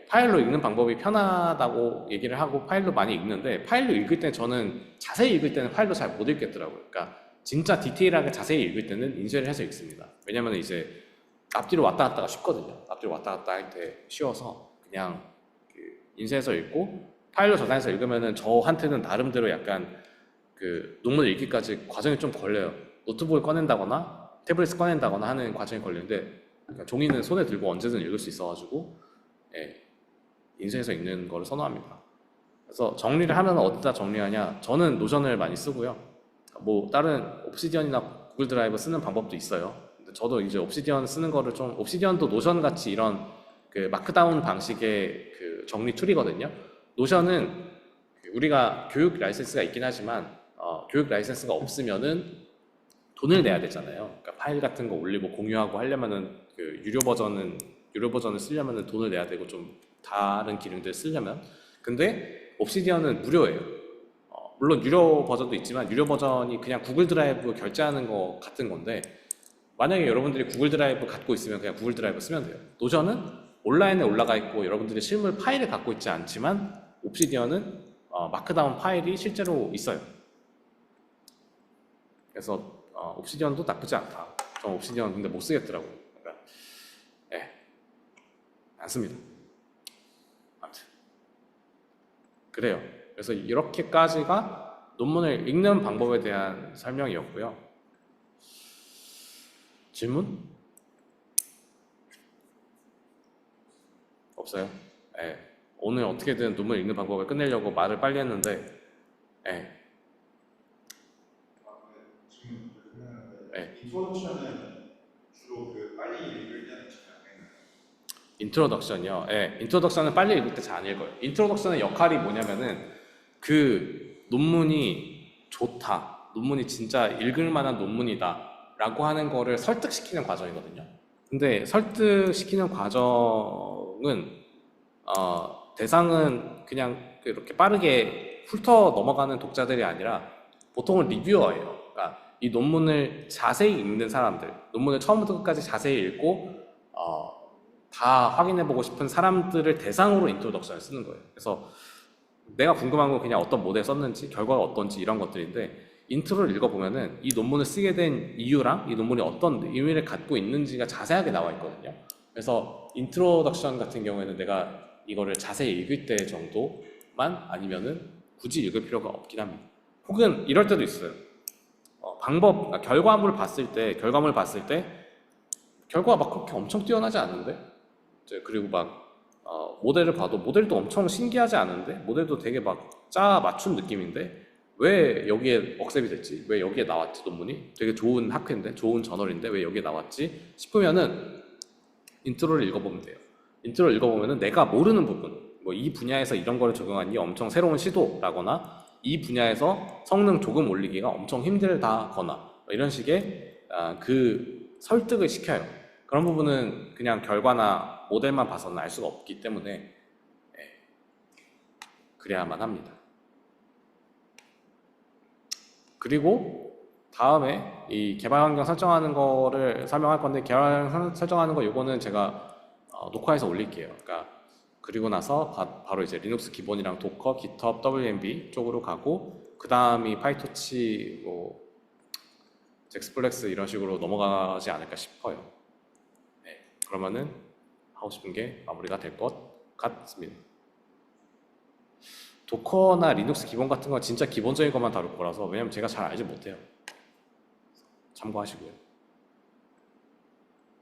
파일로 읽는 방법이 편하다고 얘기를 하고 파일로 많이 읽는데 파일로 읽을 때 저는 자세히 읽을 때는 파일로 잘 못 읽겠더라고요. 그러니까 진짜 디테일하게 자세히 읽을 때는 인쇄를 해서 읽습니다. 왜냐면 이제 앞뒤로 왔다 갔다가 쉽거든요. 앞뒤로 왔다 갔다 할 때 쉬워서 그냥 인쇄해서 읽고 파일로 저장해서 읽으면은 저한테는 나름대로 약간 논문을 읽기까지 과정이 좀 걸려요. 노트북을 꺼낸다거나 태블릿을 꺼낸다거나 하는 과정이 걸리는데 그러니까 종이는 손에 들고 언제든 읽을 수 있어가지고 인쇄해서 읽는 거를 선호합니다. 그래서 정리를 하면 어디다 정리하냐? 저는 노션을 많이 쓰고요. 뭐 다른 옵시디언이나 구글 드라이브 쓰는 방법도 있어요. 근데 저도 이제 옵시디언 쓰는 거를 좀 옵시디언도 노션 같이 이런 마크다운 방식의 정리 툴이거든요. 노션은 우리가 교육 라이센스가 있긴 하지만 교육 라이센스가 없으면은 돈을 내야 되잖아요. 그러니까 파일 같은 거 올리고 공유하고 하려면은 유료 버전을 쓰려면은 돈을 내야 되고 좀 다른 기능들 쓰려면. 근데 옵시디언은 무료예요. 물론 유료 버전도 있지만 유료 버전이 그냥 구글 드라이브 결제하는 거 같은 건데 만약에 여러분들이 구글 드라이브 갖고 있으면 그냥 구글 드라이브 쓰면 돼요. 노션은 온라인에 올라가 있고 여러분들이 실물 파일을 갖고 있지 않지만 옵시디언은 마크다운 파일이 실제로 있어요. 그래서 옵시디언도 나쁘지 않다. 전 옵시디언 근데 못 쓰겠더라고요. 그러니까 안 씁니다. 아무튼 그래요. 그래서 이렇게까지가 논문을 읽는 방법에 대한 설명이었고요. 질문? 없어요? 오늘 어떻게든 논문 읽는 방법을 끝내려고 말을 빨리 했는데 인트로덕션은 주로 빨리 읽을 때는 잘 안 읽나요? 인트로덕션이요. 인트로덕션은 빨리 읽을 때 잘 안 읽어요. 인트로덕션의 역할이 뭐냐면은 논문이 좋다, 논문이 진짜 읽을 만한 논문이다 라고 하는 거를 설득시키는 과정이거든요. 근데 설득시키는 과정은 대상은 그냥 이렇게 빠르게 훑어 넘어가는 독자들이 아니라 보통은 리뷰어예요. 그러니까 이 논문을 자세히 읽는 사람들, 논문을 처음부터 끝까지 자세히 읽고 다 확인해보고 싶은 사람들을 대상으로 인트로덕션을 쓰는 거예요. 그래서 내가 궁금한 건 그냥 어떤 모델 썼는지, 결과가 어떤지 이런 것들인데 인트로를 읽어보면은 이 논문을 쓰게 된 이유랑 이 논문이 어떤 의미를 갖고 있는지가 자세하게 나와 있거든요. 그래서 인트로덕션 같은 경우에는 내가 이거를 자세히 읽을 때 정도만 아니면은 굳이 읽을 필요가 없긴 합니다. 혹은 이럴 때도 있어요. 결과물을 봤을 때 결과가 막 그렇게 엄청 뛰어나지 않은데 그리고 모델을 봐도 모델도 엄청 신기하지 않은데 모델도 되게 맞춘 느낌인데 왜 여기에 억셉이 됐지? 왜 여기에 나왔지? 논문이 되게 좋은 학회인데 좋은 저널인데 왜 여기에 나왔지? 싶으면은 인트로를 읽어보면 돼요. 인트로 읽어보면은 내가 모르는 부분, 뭐 이 분야에서 이런 거를 적용하니 엄청 새로운 시도라거나 이 분야에서 성능 조금 올리기가 엄청 힘들다거나 뭐 이런 식의 그 설득을 시켜요. 그런 부분은 그냥 결과나 모델만 봐서는 알 수가 없기 때문에 그래야만 합니다. 그리고 다음에 이 개발 환경 설정하는 거를 설명할 건데, 개발 환경 설정하는 거 요거는 제가 녹화해서 올릴게요. 그러니까 그리고 나서 바로 이제 리눅스 기본이랑 도커, 깃허브, WMB 쪽으로 가고, 그 다음이 파이토치, 뭐 잭스플렉스 이런 식으로 넘어가지 않을까 싶어요. 네, 그러면은 하고 싶은 게 마무리가 될 것 같습니다. 도커나 리눅스 기본 같은 건 진짜 기본적인 것만 다룰 거라서, 왜냐면 제가 잘 알지 못해요. 참고하시고요.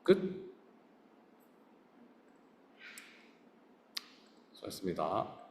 끝. 수고하셨습니다.